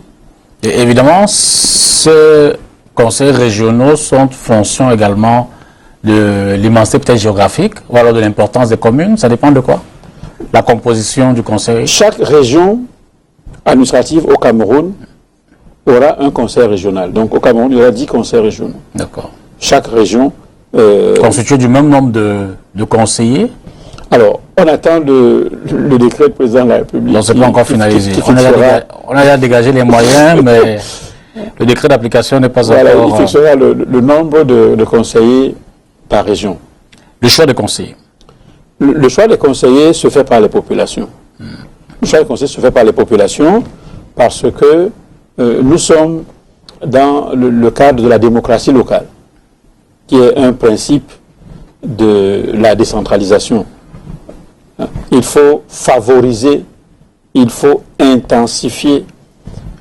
Et évidemment, ces conseils régionaux sont fonction également de l'immensité peut-être géographique, ou alors de l'importance des communes. Ça dépend de quoi? La composition du conseil?
Chaque région administrative au Cameroun aura un conseil régional. Donc au Cameroun, il y aura 10 conseils régionaux.
D'accord.
Chaque région...
constitué du même nombre de conseillers?
Alors, on attend le décret du président de la République.
Donc c'est pas encore finalisé. On a déjà dégagé les moyens, mais le décret d'application n'est pas encore...
Il fixera le nombre de conseillers par région.
Le choix des conseillers?
Le choix des conseillers se fait par les populations. Le choix des conseillers se fait par les populations parce que nous sommes dans le cadre de la démocratie locale, qui est un principe de la décentralisation. Il faut favoriser, il faut intensifier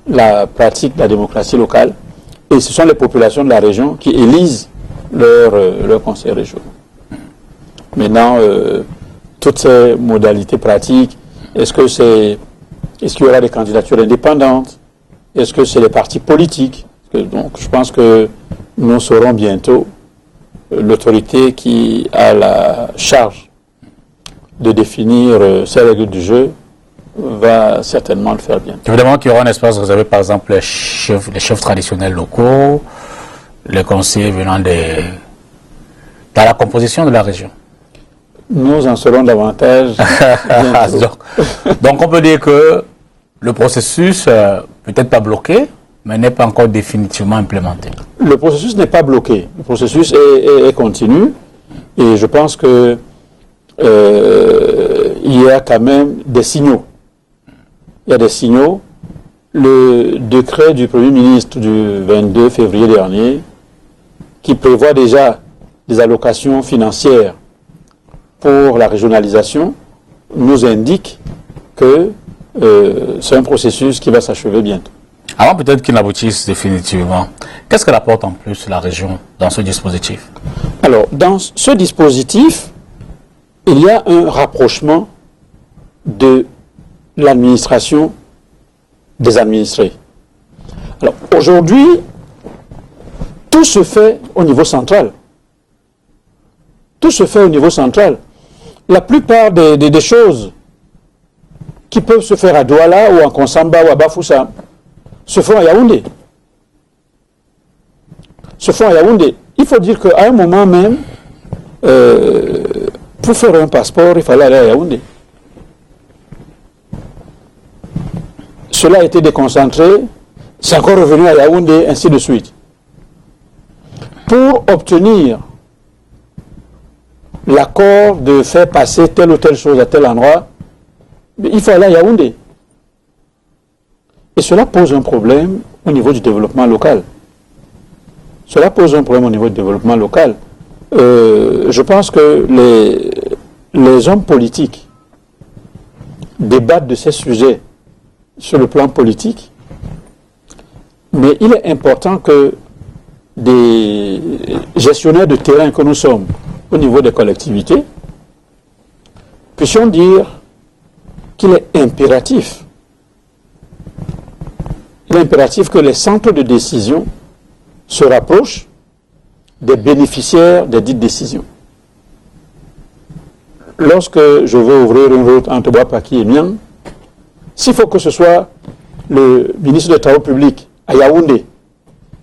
la pratique de la démocratie locale et ce sont les populations de la région qui élisent leurs conseils régionaux. Maintenant, toutes ces modalités pratiques, est-ce qu'il y aura des candidatures indépendantes? Est-ce que c'est les partis politiques? Donc, je pense que nous saurons bientôt l'autorité qui a la charge de définir ces règles du jeu va certainement le faire bientôt.
Évidemment qu'il y aura un espace réservé, par exemple, les chefs traditionnels locaux, les conseillers venant dans la composition de la région.
Nous en saurons davantage.
Donc on peut dire que le processus, peut-être pas bloqué, mais n'est pas encore définitivement implémenté.
Le processus n'est pas bloqué. Le processus est continu. Et je pense que il y a quand même des signaux. Il y a des signaux. Le décret du Premier ministre du 22 février dernier, qui prévoit déjà des allocations financières pour la régionalisation, nous indique que c'est un processus qui va s'achever bientôt.
Avant peut-être qu'il n'aboutisse définitivement, qu'est-ce qu'elle apporte en plus la région dans ce dispositif?
Alors, dans ce dispositif, il y a un rapprochement de l'administration des administrés. Alors, aujourd'hui, tout se fait au niveau central. Tout se fait au niveau central. La plupart des choses qui peuvent se faire à Douala ou à Konsamba ou à Bafoussa se font à Yaoundé. Il faut dire qu'à un moment même, pour faire un passeport, il fallait aller à Yaoundé. Cela a été déconcentré, c'est encore revenu à Yaoundé, ainsi de suite. Pour obtenir l'accord de faire passer telle ou telle chose à tel endroit, il faut aller à Yaoundé. Et cela pose un problème au niveau du développement local. Cela pose un problème au niveau du développement local. Je pense que les hommes politiques débattent de ces sujets sur le plan politique, mais il est important que des gestionnaires de terrain que nous sommes au niveau des collectivités puissions dire qu'il est impératif que les centres de décision se rapprochent des bénéficiaires des dites décisions. Lorsque je veux ouvrir une route entre Bois-Paki et Miang, s'il faut que ce soit le ministre des Travaux publics à Yaoundé,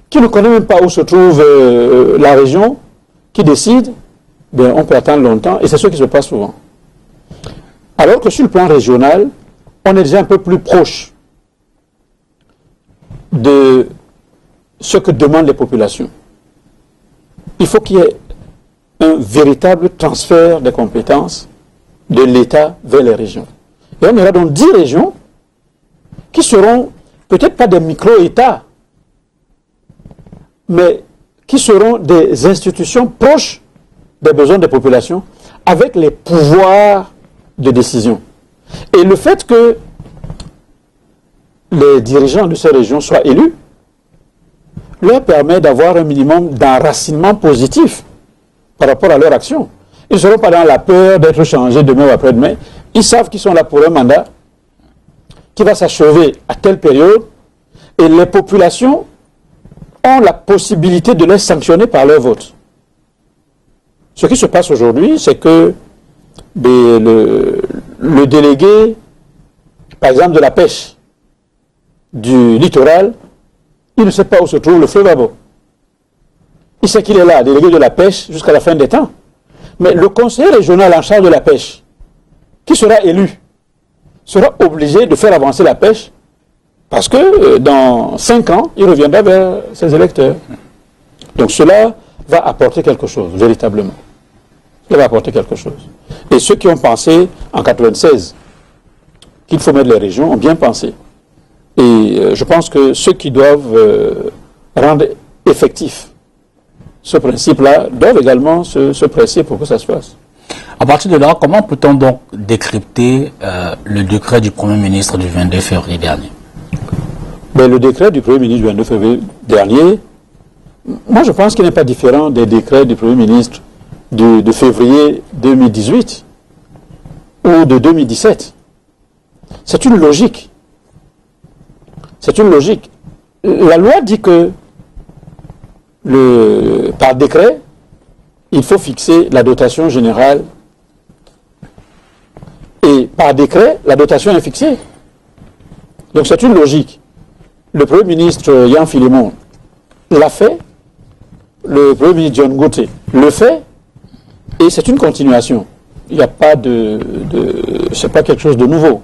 qui ne connaît même pas où se trouve la région, qui décide, bien, on peut attendre longtemps, et c'est ce qui se passe souvent. Alors que sur le plan régional, on est déjà un peu plus proche de ce que demandent les populations. Il faut qu'il y ait un véritable transfert des compétences de l'État vers les régions. Et on aura donc 10 régions qui seront peut-être pas des micro-États, mais qui seront des institutions proches des besoins des populations, avec les pouvoirs de décision. Et le fait que les dirigeants de ces régions soient élus leur permet d'avoir un minimum d'enracinement positif par rapport à leur action. Ils ne seront pas dans la peur d'être changés demain ou après-demain. Ils savent qu'ils sont là pour un mandat qui va s'achever à telle période, et les populations ont la possibilité de les sanctionner par leur vote. Ce qui se passe aujourd'hui, c'est que le délégué, par exemple de la pêche du littoral, il ne sait pas où se trouve le fleuve Abo. Il sait qu'il est là, délégué de la pêche, jusqu'à la fin des temps. Mais le conseiller régional en charge de la pêche, qui sera élu, sera obligé de faire avancer la pêche, parce que dans 5 ans, il reviendra vers ses électeurs. Donc cela va apporter quelque chose, véritablement. Cela va apporter quelque chose. Et ceux qui ont pensé en 1996 qu'il faut mettre les régions ont bien pensé. Et je pense que ceux qui doivent rendre effectif ce principe-là doivent également se presser pour que ça se fasse.
À partir de là, comment peut-on donc décrypter le décret du Premier ministre du 22 février dernier?
Mais le décret du Premier ministre du 22 février dernier, moi je pense qu'il n'est pas différent des décrets du Premier ministre de février 2018 ou de 2017. C'est une logique. C'est une logique. La loi dit que par décret, il faut fixer la dotation générale. Et par décret, la dotation est fixée. Donc c'est une logique. Le Premier ministre Yann Philémon l'a fait, le Premier ministre John Gauthier le fait, et c'est une continuation. Il n'y a pas c'est pas quelque chose de nouveau.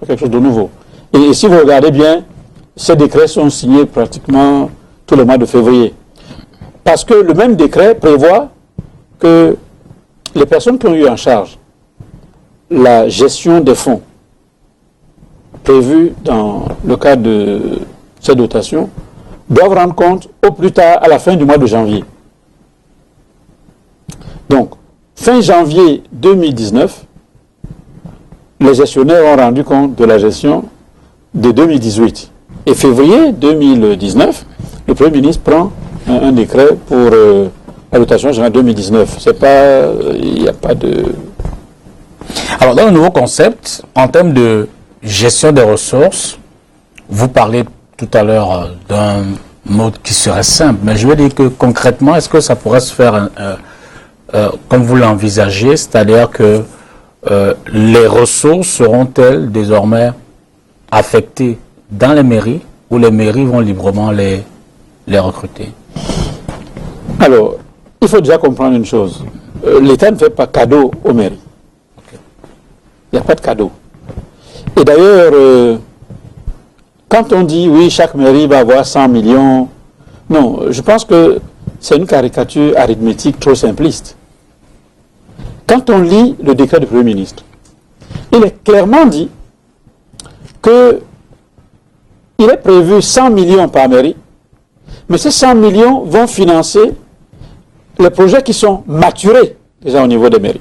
Pas quelque chose de nouveau. Et si vous regardez bien, ces décrets sont signés pratiquement tous les mois de février. Parce que le même décret prévoit que les personnes qui ont eu en charge la gestion des fonds prévus dans le cadre de ces dotations doivent rendre compte au plus tard à la fin du mois de janvier. Donc, fin janvier 2019, les gestionnaires ont rendu compte de la gestion de 2018. Et février 2019, le Premier ministre prend un décret pour la dotation générale 2019. C'est pas, il n'y a pas de...
Alors, dans le nouveau concept, en termes de gestion des ressources, vous parlez tout à l'heure d'un mode qui serait simple, mais je veux dire que concrètement, est-ce que ça pourrait se faire comme vous l'envisagez, c'est-à-dire que les ressources seront-elles désormais affectées dans les mairies ou les mairies vont librement les recruter?
Alors, il faut déjà comprendre une chose. L'État ne fait pas cadeau aux mairies. Il n'y a pas de cadeau. Et d'ailleurs, quand on dit oui, chaque mairie va avoir 100 millions, non, je pense que c'est une caricature arithmétique trop simpliste. quand on lit le décret du Premier ministre, il est clairement dit que il est prévu 100 millions par mairie, mais ces 100 millions vont financer les projets qui sont maturés déjà au niveau des mairies.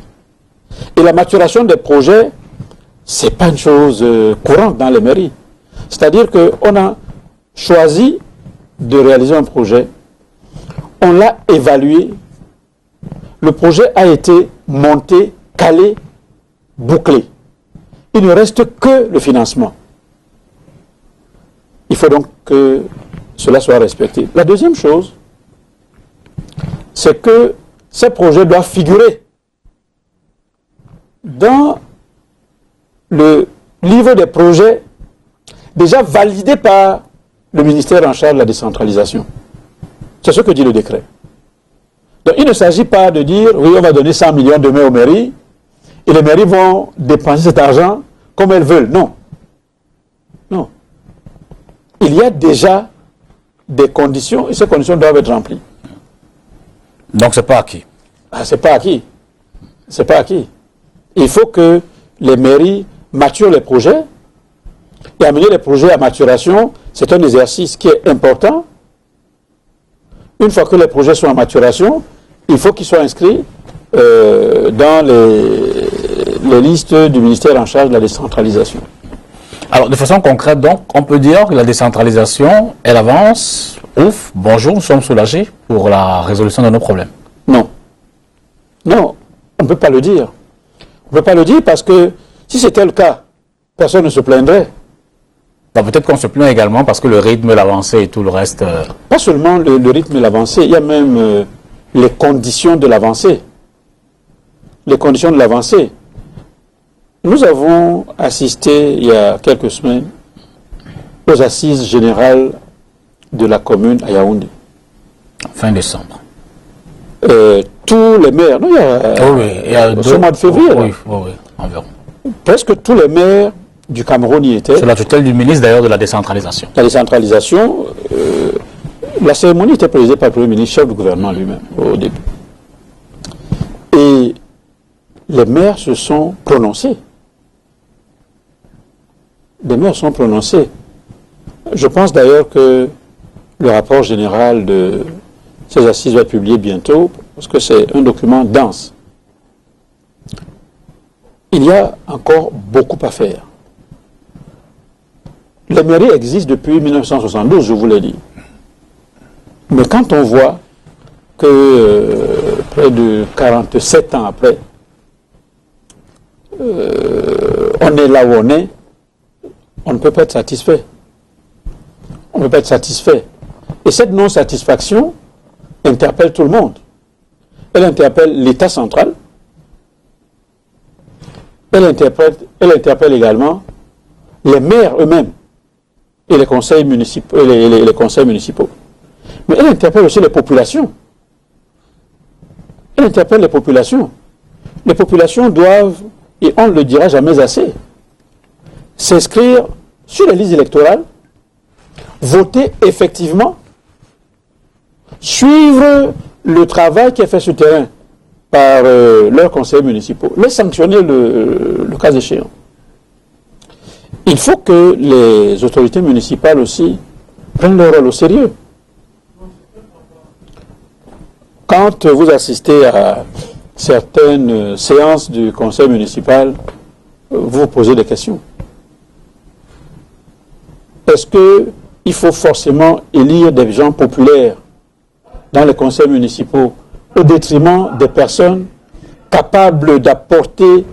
Et la maturation des projets, ce n'est pas une chose courante dans les mairies. C'est-à-dire qu'on a choisi de réaliser un projet, on l'a évalué, le projet a été monté, calé, bouclé. Il ne reste que le financement. Il faut donc que cela soit respecté. La deuxième chose, c'est que ces projets doivent figurer dans le livre des projets déjà validés par le ministère en charge de la décentralisation. C'est ce que dit le décret. Donc il ne s'agit pas de dire, oui, on va donner 100 millions demain aux mairies, et les mairies vont dépenser cet argent comme elles veulent. Non. Non. Il y a déjà des conditions, et ces conditions doivent être remplies.
Donc c'est pas acquis.
Ah, c'est pas acquis. C'est pas acquis. Il faut que les mairies maturent les projets, et amener les projets à maturation, c'est un exercice qui est important. Une fois que les projets sont en maturation, il faut qu'ils soient inscrits dans les listes du ministère en charge de la décentralisation.
Alors, de façon concrète, donc, on peut dire que la décentralisation, elle avance. Ouf, bonjour, nous sommes soulagés pour la résolution de nos problèmes.
Non. Non, on ne peut pas le dire. On ne peut pas le dire parce que si c'était le cas, personne ne se plaindrait.
Bah, peut-être qu'on se plaint également parce que le rythme, l'avancée et tout le reste...
Pas seulement le rythme et l'avancée, il y a même les conditions de l'avancée. Les conditions de l'avancée. Nous avons assisté il y a quelques semaines aux assises générales de la commune à Yaoundé.
Fin décembre.
Tous les maires, non, il y a ce mois de février.
Oui, environ.
Presque tous les maires du Cameroun y étaient.
C'est la tutelle du ministre d'ailleurs de la décentralisation.
La décentralisation, la cérémonie était présidée par le Premier ministre, chef du gouvernement lui-même, au début. Et les maires se sont prononcés. Les maires sont prononcés. Je pense d'ailleurs que le rapport général de ces assises va être publié bientôt, parce que c'est un document dense. Il y a encore beaucoup à faire. Les mairies existent depuis 1972, je vous l'ai dit. Mais quand on voit que près de 47 ans après, on est là où on est, on ne peut pas être satisfait. On ne peut pas être satisfait. Et cette non-satisfaction interpelle tout le monde. Elle interpelle l'État central. Elle interpelle également les maires eux-mêmes et les conseils municipaux. Les conseils municipaux. Mais elle interpelle aussi les populations. Elle interpelle les populations. Les populations doivent, et on ne le dira jamais assez, s'inscrire sur les listes électorales, voter effectivement, suivre le travail qui est fait sur le terrain par leurs conseillers municipaux, les sanctionner le cas échéant. Il faut que les autorités municipales aussi prennent leur rôle au sérieux. Quand vous assistez à certaines séances du conseil municipal, vous vous posez des questions. Est-ce qu'il faut forcément élire des gens populaires dans les conseils municipaux au détriment des personnes capables d'apporter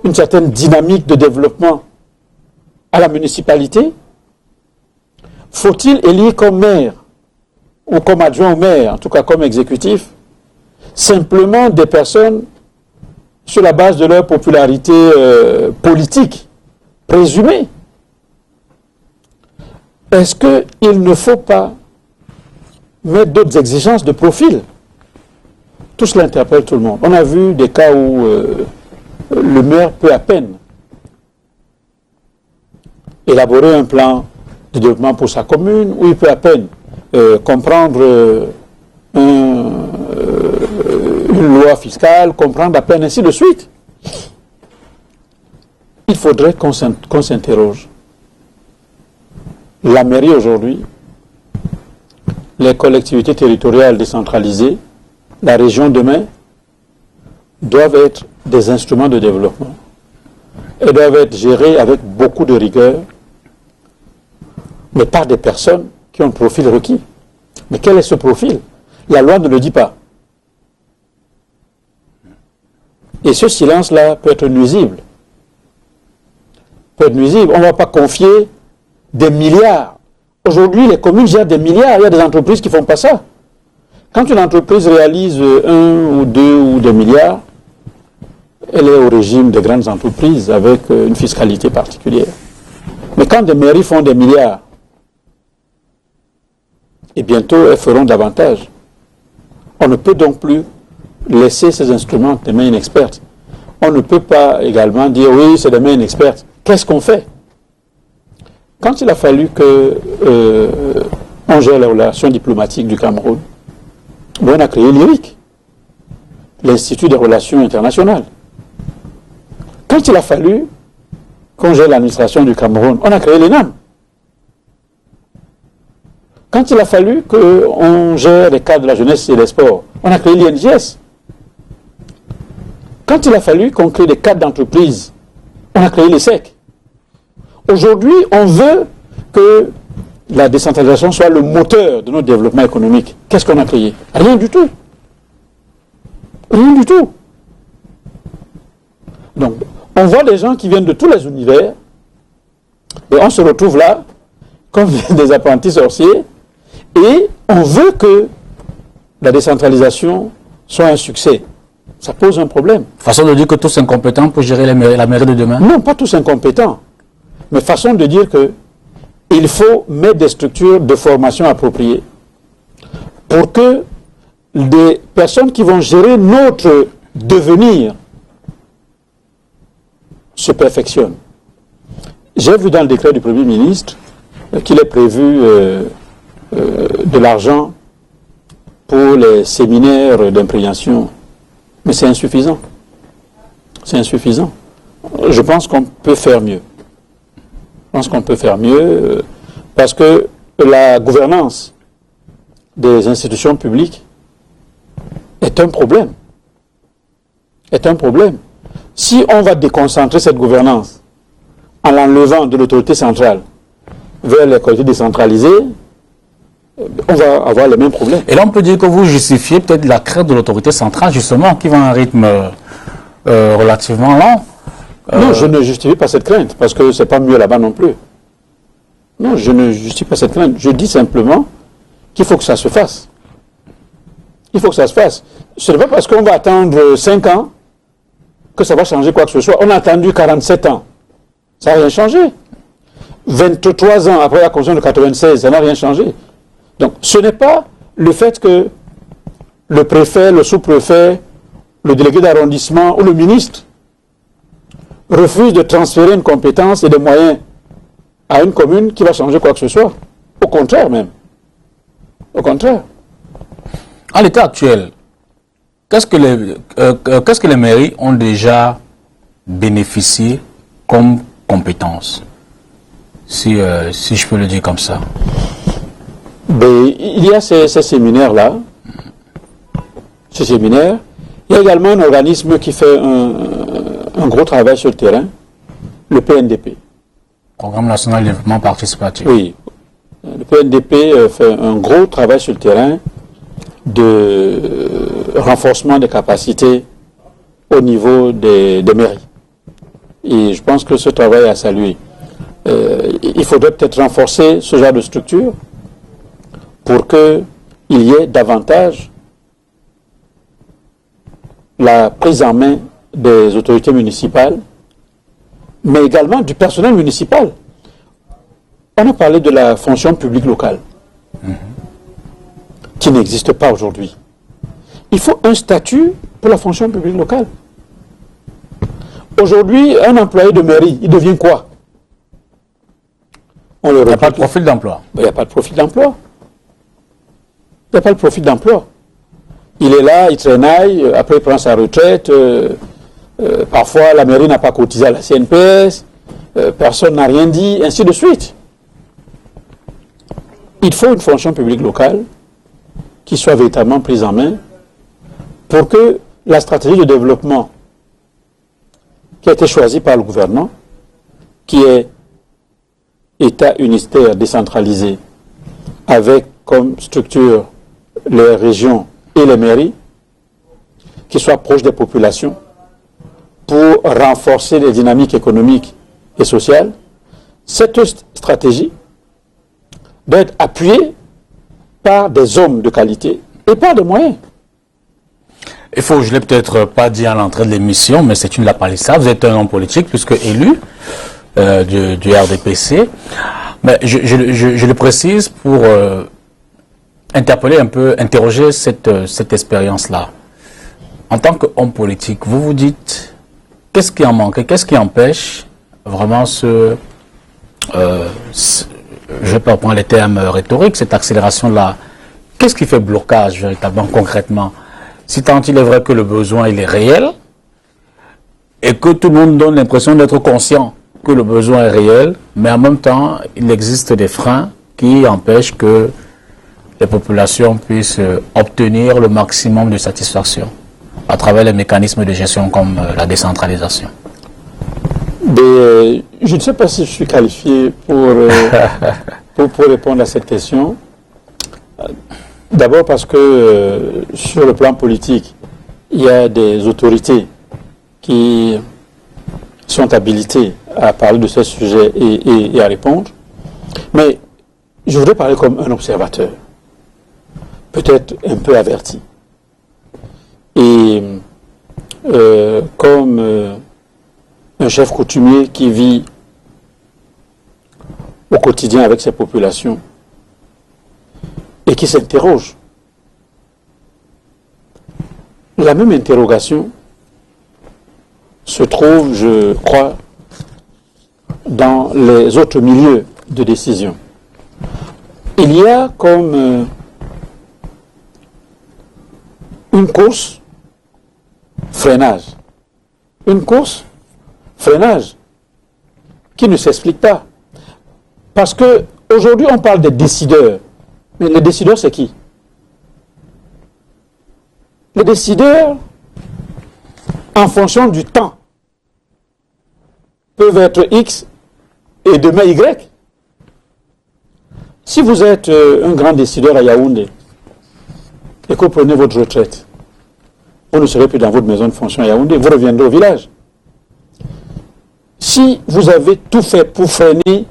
une certaine dynamique de développement à la municipalité? Faut-il élire comme maire ou comme adjoint au maire, en tout cas comme exécutif, simplement des personnes sur la base de leur popularité politique présumée? Est-ce qu'il ne faut pas mettre d'autres exigences de profil? Tout cela interpelle tout le monde. On a vu des cas où le maire peut à peine élaborer un plan de développement pour sa commune, où il peut à peine comprendre une loi fiscale, comprendre la peine, ainsi de suite. Il faudrait qu'on s'interroge. La mairie aujourd'hui, les collectivités territoriales décentralisées, la région demain, doivent être des instruments de développement. Elles doivent être gérées avec beaucoup de rigueur, mais par des personnes qui ont le profil requis. Mais quel est ce profil? La loi ne le dit pas. Et ce silence-là peut être nuisible. On ne va pas confier des milliards. Aujourd'hui, les communes gèrent des milliards. Il y a des entreprises qui ne font pas ça. Quand une entreprise réalise 1 ou 2 ou des milliards, elle est au régime des grandes entreprises avec une fiscalité particulière. Mais quand des mairies font des milliards, et bientôt elles feront davantage, on ne peut donc plus laisser ces instruments des mains inexpertes. On ne peut pas également dire oui, c'est des mains inexpertes. Qu'est-ce qu'on fait? Quand il a fallu que on gère les relations diplomatiques du Cameroun, on a créé l'IRIC, l'Institut des relations internationales. Quand il a fallu qu'on gère l'administration du Cameroun, on a créé l'ENAM. Quand il a fallu qu'on gère les cadres de la jeunesse et des sports, on a créé l'INJS. Quand il a fallu qu'on crée des cadres d'entreprise, on a créé les SEC. Aujourd'hui, on veut que la décentralisation soit le moteur de notre développement économique. Qu'est-ce qu'on a créé? Rien du tout. Rien du tout. Donc, on voit des gens qui viennent de tous les univers, et on se retrouve là, comme des apprentis sorciers, et on veut que la décentralisation soit un succès. Ça pose un problème.
Façon de dire que tous incompétents pour gérer la mairie de demain?
Non, pas tous incompétents. Mais façon de dire que il faut mettre des structures de formation appropriées pour que des personnes qui vont gérer notre devenir se perfectionnent. J'ai vu dans le décret du Premier ministre qu'il est prévu de l'argent pour les séminaires d'imprégnation. Mais c'est insuffisant. C'est insuffisant. Je pense qu'on peut faire mieux. Je pense qu'on peut faire mieux parce que la gouvernance des institutions publiques est un problème. Est un problème. Si on va déconcentrer cette gouvernance en l'enlevant de l'autorité centrale vers les collectivités décentralisées, on va avoir les mêmes problèmes.
Et là, on peut dire que vous justifiez peut-être la crête de l'autorité centrale, justement, qui va à un rythme relativement lent.
Non, je ne justifie pas cette crainte, parce que c'est pas mieux là-bas non plus. Non, je ne justifie pas cette crainte. Je dis simplement qu'il faut que ça se fasse. Il faut que ça se fasse. Ce n'est pas parce qu'on va attendre 5 ans que ça va changer quoi que ce soit. On a attendu 47 ans. Ça n'a rien changé. 23 ans après la Constitution de 96, ça n'a rien changé. Donc, ce n'est pas le fait que le préfet, le sous-préfet, le délégué d'arrondissement ou le ministre refuse de transférer une compétence et des moyens à une commune qui va changer quoi que ce soit. Au contraire même. Au contraire.
À l'état actuel, qu'est-ce que les mairies ont déjà bénéficié comme compétences, si je peux le dire comme ça?
Ben, il y a ces séminaires-là, ces séminaires. Il y a également un organisme qui fait un gros travail sur le terrain, le PNDP.
Programme national de développement participatif.
Oui, le PNDP fait un gros travail sur le terrain de renforcement des capacités au niveau des mairies. Et je pense que ce travail est à saluer. Il faudrait peut-être renforcer ce genre de structure pour qu'il y ait davantage la prise en main des autorités municipales, mais également du personnel municipal. On a parlé de la fonction publique locale, qui n'existe pas aujourd'hui. Il faut un statut pour la fonction publique locale. Aujourd'hui, un employé de mairie, il devient quoi?
Il n'y a pas de profil d'emploi.
Il n'y a pas de profil d'emploi. Il n'y a pas de profil d'emploi. Il est là, il traînaille, après il prend sa retraite. Parfois, la mairie n'a pas cotisé à la CNPS, personne n'a rien dit, ainsi de suite. Il faut une fonction publique locale qui soit véritablement prise en main pour que la stratégie de développement qui a été choisie par le gouvernement, qui est État unitaire décentralisé, avec comme structure les régions et les mairies, qui soient proches des populations, pour renforcer les dynamiques économiques et sociales, cette stratégie doit être appuyée par des hommes de qualité et par des moyens.
Il faut, je ne l'ai peut-être pas dit à l'entrée de l'émission, mais c'est une lapalissade. Vous êtes un homme politique, puisque élu du RDPC. Mais je le précise pour interpeller un peu, interroger cette expérience-là. En tant qu'homme politique, vous vous dites, qu'est-ce qui en manque? Qu'est-ce qui empêche vraiment je ne vais pas prendre les termes rhétoriques, cette accélération-là? Qu'est-ce qui fait blocage véritablement, concrètement? Si tant il est vrai que le besoin il est réel et que tout le monde donne l'impression d'être conscient que le besoin est réel, mais en même temps, il existe des freins qui empêchent que les populations puissent obtenir le maximum de satisfaction à travers les mécanismes de gestion comme la décentralisation.
Je ne sais pas si je suis qualifié pour répondre à cette question. D'abord parce que sur le plan politique, il y a des autorités qui sont habilitées à parler de ces sujets et à répondre. Mais je voudrais parler comme un observateur, peut-être un peu averti. Et comme un chef coutumier qui vit au quotidien avec ses populations et qui s'interroge. La même interrogation se trouve, je crois, dans les autres milieux de décision. Il y a comme une course freinage. Une course freinage qui ne s'explique pas. Parce que aujourd'hui on parle des décideurs. Mais les décideurs, c'est qui? Les décideurs, en fonction du temps, peuvent être X et demain Y. Si vous êtes un grand décideur à Yaoundé et que vous prenez votre retraite, vous ne serez plus dans votre maison de fonction à Yaoundé, vous reviendrez au village. Si vous avez tout fait pour freiner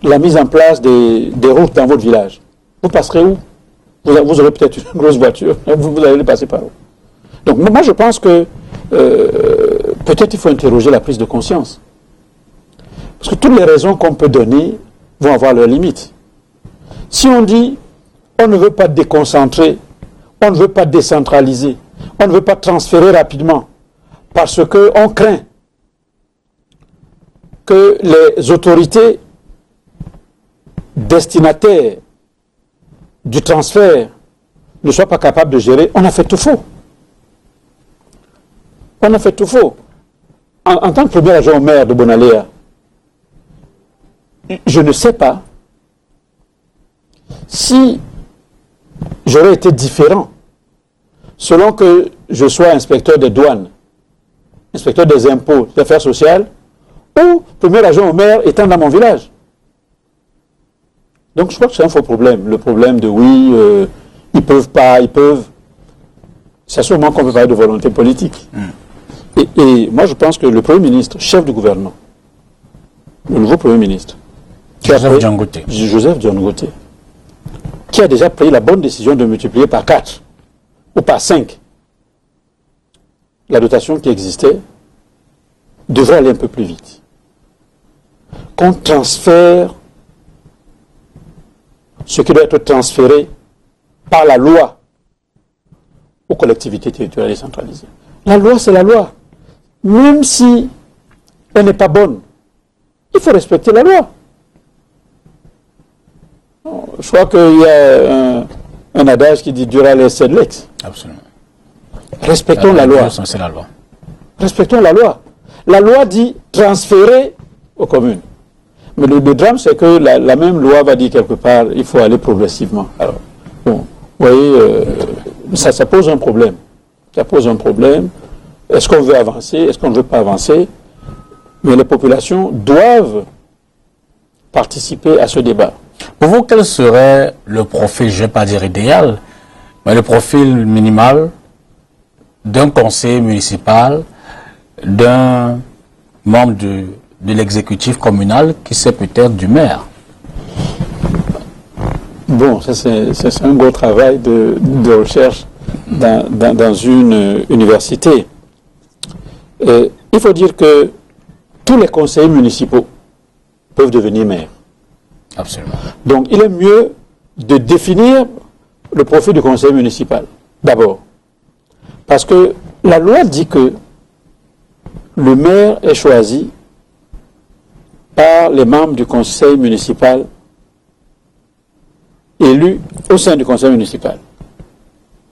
la mise en place des routes dans votre village, vous passerez où? Vous aurez peut-être une grosse voiture, vous allez passer par où? Donc moi je pense que peut-être il faut interroger la prise de conscience. Parce que toutes les raisons qu'on peut donner vont avoir leurs limites. Si on dit on ne veut pas déconcentrer, on ne veut pas décentraliser, on ne veut pas transférer rapidement, parce qu'on craint que les autorités destinataires du transfert ne soient pas capables de gérer, on a fait tout faux. On a fait tout faux. En tant que premier adjoint au maire de Bonaléa, je ne sais pas si j'aurais été différent selon que je sois inspecteur des douanes, inspecteur des impôts, des affaires sociales, ou premier adjoint au maire étant dans mon village. Donc je crois que c'est un faux problème. Le problème de oui, ils peuvent pas, ils peuvent. C'est sûrement qu'on peut parler de volonté politique. Et moi je pense que le Premier ministre, chef du gouvernement, le nouveau Premier ministre,
Joseph Diangote,
qui a déjà pris la bonne décision de multiplier par 4 ou par 5 la dotation qui existait, devrait aller un peu plus vite. Qu'on transfère ce qui doit être transféré par la loi aux collectivités territoriales décentralisées. La loi, c'est la loi. Même si elle n'est pas bonne, il faut respecter la loi. Je crois qu'il y a un adage qui dit dura les sed lex.
Absolument.
Respectons la loi.
C'est la loi.
Respectons la loi. La loi dit transférer aux communes. Mais le drame, c'est que la même loi va dire quelque part, il faut aller progressivement. Alors, bon, vous voyez, ça pose un problème. Ça pose un problème. Est-ce qu'on veut avancer? Est-ce qu'on ne veut pas avancer? Mais les populations doivent participer à ce débat.
Pour vous, quel serait le profil, je ne vais pas dire idéal, mais le profil minimal d'un conseiller municipal, d'un membre de l'exécutif communal, qui sait peut-être du maire?
Bon, ça c'est un gros travail de recherche dans une université. Il faut dire que tous les conseillers municipaux peuvent devenir maires.
Absolument.
Donc il est mieux de définir le profil du conseiller municipal, d'abord. Parce que la loi dit que le maire est choisi par les membres du conseil municipal élus au sein du conseil municipal.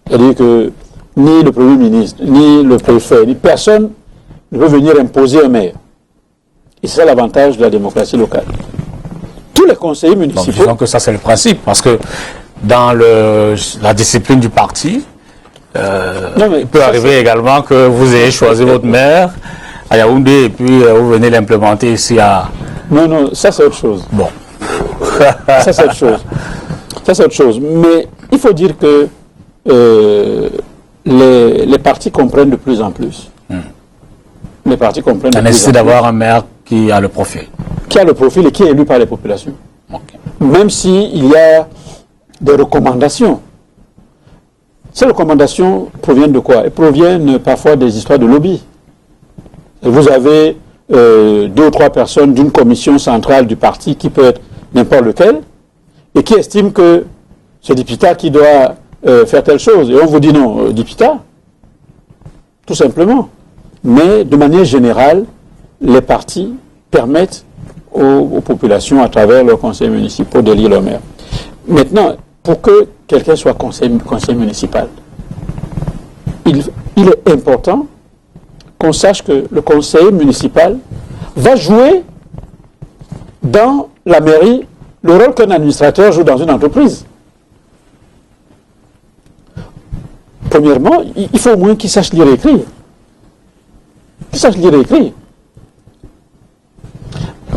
C'est-à-dire que ni le Premier ministre, ni le préfet, ni personne ne peut venir imposer un maire. Et c'est ça l'avantage de la démocratie locale. Tous les conseillers municipaux...
Donc, disons que ça c'est le principe, parce que dans la discipline du parti, il peut arriver également que vous ayez choisi votre maire à Yaoundé et puis vous venez l'implémenter ici à...
Non, ça c'est autre chose.
Bon.
Ça c'est autre chose. Ça c'est autre chose. Mais il faut dire que les partis comprennent de plus en plus. Les partis comprennent de plus en plus.
La nécessité d'avoir un maire qui a le profil.
Qui a le profil et qui est élu par les populations.
Okay.
Même s'il y a des recommandations. Ces recommandations proviennent de quoi? Elles proviennent parfois des histoires de lobby. Et vous avez 2 ou 3 personnes d'une commission centrale du parti qui peut être n'importe lequel et qui estiment que c'est Dipita qui doit faire telle chose. Et on vous dit non, Dipita, tout simplement. Mais de manière générale, les partis permettent aux populations, à travers leurs conseils municipaux, d'élire leur maire. Maintenant, pour que quelqu'un soit conseiller municipal, il est important qu'on sache que le conseiller municipal va jouer dans la mairie le rôle qu'un administrateur joue dans une entreprise. Premièrement, il faut au moins qu'il sache lire et écrire. Qu'il sache lire et écrire.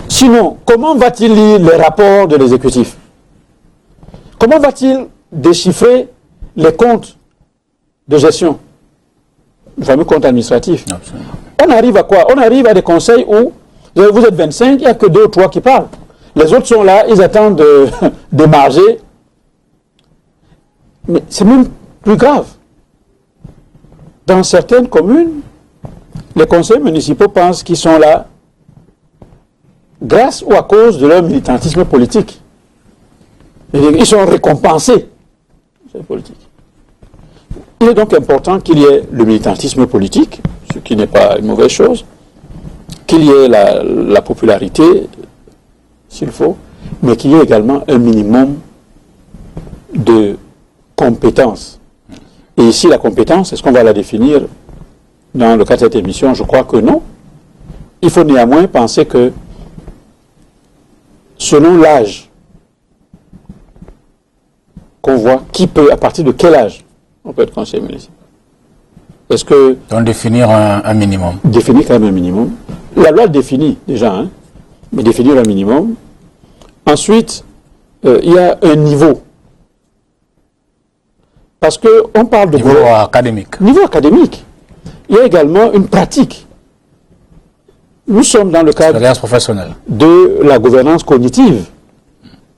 Sinon, comment va-t-il lire les rapports de l'exécutif? Comment va-t-il déchiffrer les comptes de gestion? Le fameux compte administratif.
Absolument.
On arrive à quoi? On arrive à des conseils où vous êtes 25, il n'y a que 2 ou 3 qui parlent. Les autres sont là, ils attendent de démarger. Mais c'est même plus grave. Dans certaines communes, les conseils municipaux pensent qu'ils sont là grâce ou à cause de leur militantisme politique. Ils sont récompensés. C'est politique. Il est donc important qu'il y ait le militantisme politique, ce qui n'est pas une mauvaise chose, qu'il y ait la popularité, s'il faut, mais qu'il y ait également un minimum de compétences. Et ici, la compétence, est-ce qu'on va la définir dans le cadre de cette émission? Je crois que non. Il faut néanmoins penser que selon l'âge qu'on voit, qui peut, à partir de quel âge on peut être conseiller municipal? Est-ce que...
Donc définir un minimum.
Définir quand même un minimum. La loi définit déjà, hein, mais définir un minimum. Ensuite, il y a un niveau. Parce qu'on parle de...
Niveau académique.
Niveau académique. Il y a également une pratique. Nous sommes dans le cadre
professionnelle
de la gouvernance cognitive.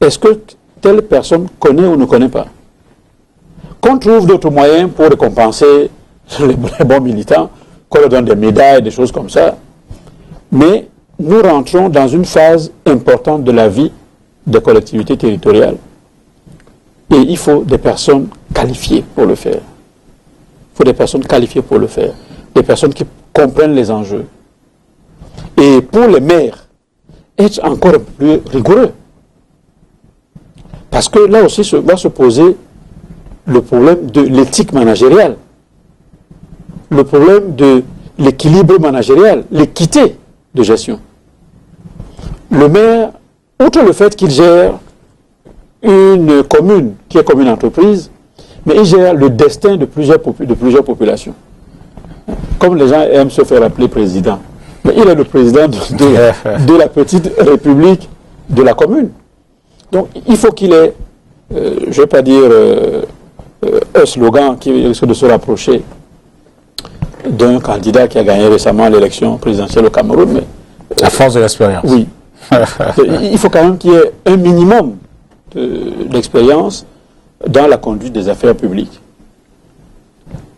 Est-ce que telle personne connaît ou ne connaît pas? Qu'on trouve d'autres moyens pour récompenser les bons militants, qu'on leur donne des médailles, des choses comme ça. Mais nous rentrons dans une phase importante de la vie des collectivités territoriales. Et il faut des personnes qualifiées pour le faire. Il faut des personnes qualifiées pour le faire. Des personnes qui comprennent les enjeux. Et pour les maires, être encore un peu plus rigoureux. Parce que là aussi va se poser le problème de l'éthique managériale, le problème de l'équilibre managérial, l'équité de gestion. Le maire, outre le fait qu'il gère une commune qui est comme une entreprise, mais il gère le destin de plusieurs populations. Comme les gens aiment se faire appeler président. Mais il est le président de la petite république de la commune. Donc il faut qu'il ait, je ne vais pas dire un slogan qui risque de se rapprocher d'un candidat qui a gagné récemment l'élection présidentielle au Cameroun. Mais,
à force de l'expérience.
Oui. Il faut quand même qu'il y ait un minimum d'expérience dans la conduite des affaires publiques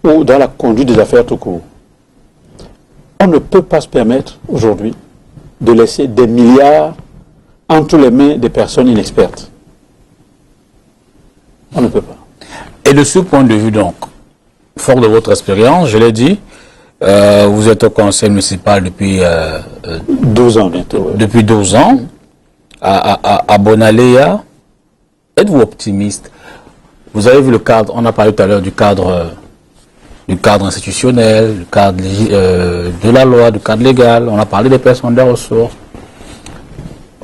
ou dans la conduite des affaires tout court. On ne peut pas se permettre aujourd'hui de laisser des milliards entre les mains des personnes inexpertes. On ne peut pas.
Et de ce point de vue donc, fort de votre expérience, je l'ai dit, vous êtes au conseil municipal depuis
12 ans bientôt. Ouais.
Depuis 12 ans, à Bonalea. Êtes-vous optimiste? Vous avez vu le cadre, on a parlé tout à l'heure du cadre institutionnel, du cadre de la loi, du cadre légal, on a parlé des personnes, des ressources.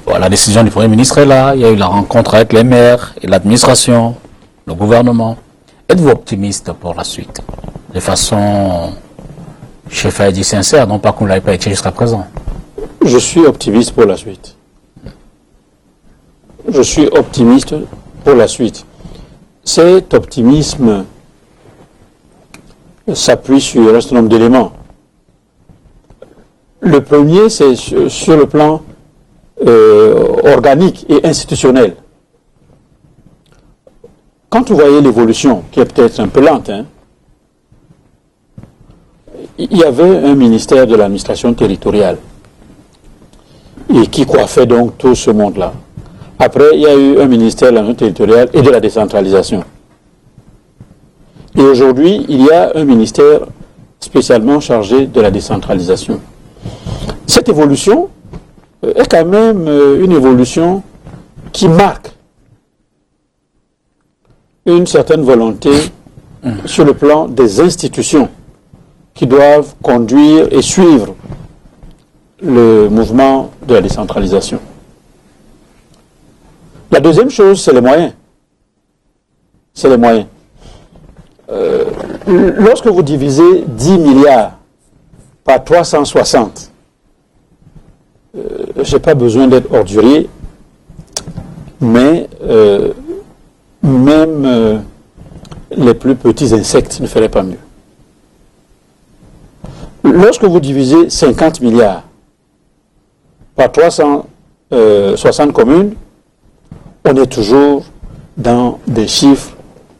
Voilà, la décision du Premier ministre est là, il y a eu la rencontre avec les maires et l'administration, le gouvernement. Êtes-vous optimiste pour la suite? De façon, je fais dire sincère, non pas qu'on ne l'ait pas été jusqu'à présent.
Je suis optimiste pour la suite. Je suis optimiste pour la suite. Cet optimisme s'appuie sur un certain nombre d'éléments. Le premier, c'est sur le plan organique et institutionnel. Quand vous voyez l'évolution, qui est peut-être un peu lente, hein, il y avait un ministère de l'administration territoriale et qui coiffait donc tout ce monde-là. Après, il y a eu un ministère de l'administration territoriale et de la décentralisation. Et aujourd'hui, il y a un ministère spécialement chargé de la décentralisation. Cette évolution est quand même une évolution qui marque une certaine volonté sur le plan des institutions qui doivent conduire et suivre le mouvement de la décentralisation. La deuxième chose, c'est les moyens. C'est les moyens. Lorsque vous divisez 10 milliards par 360, je n'ai pas besoin d'être ordurier, mais même les plus petits insectes ne feraient pas mieux. Lorsque vous divisez 50 milliards par 360 communes, on est toujours dans des chiffres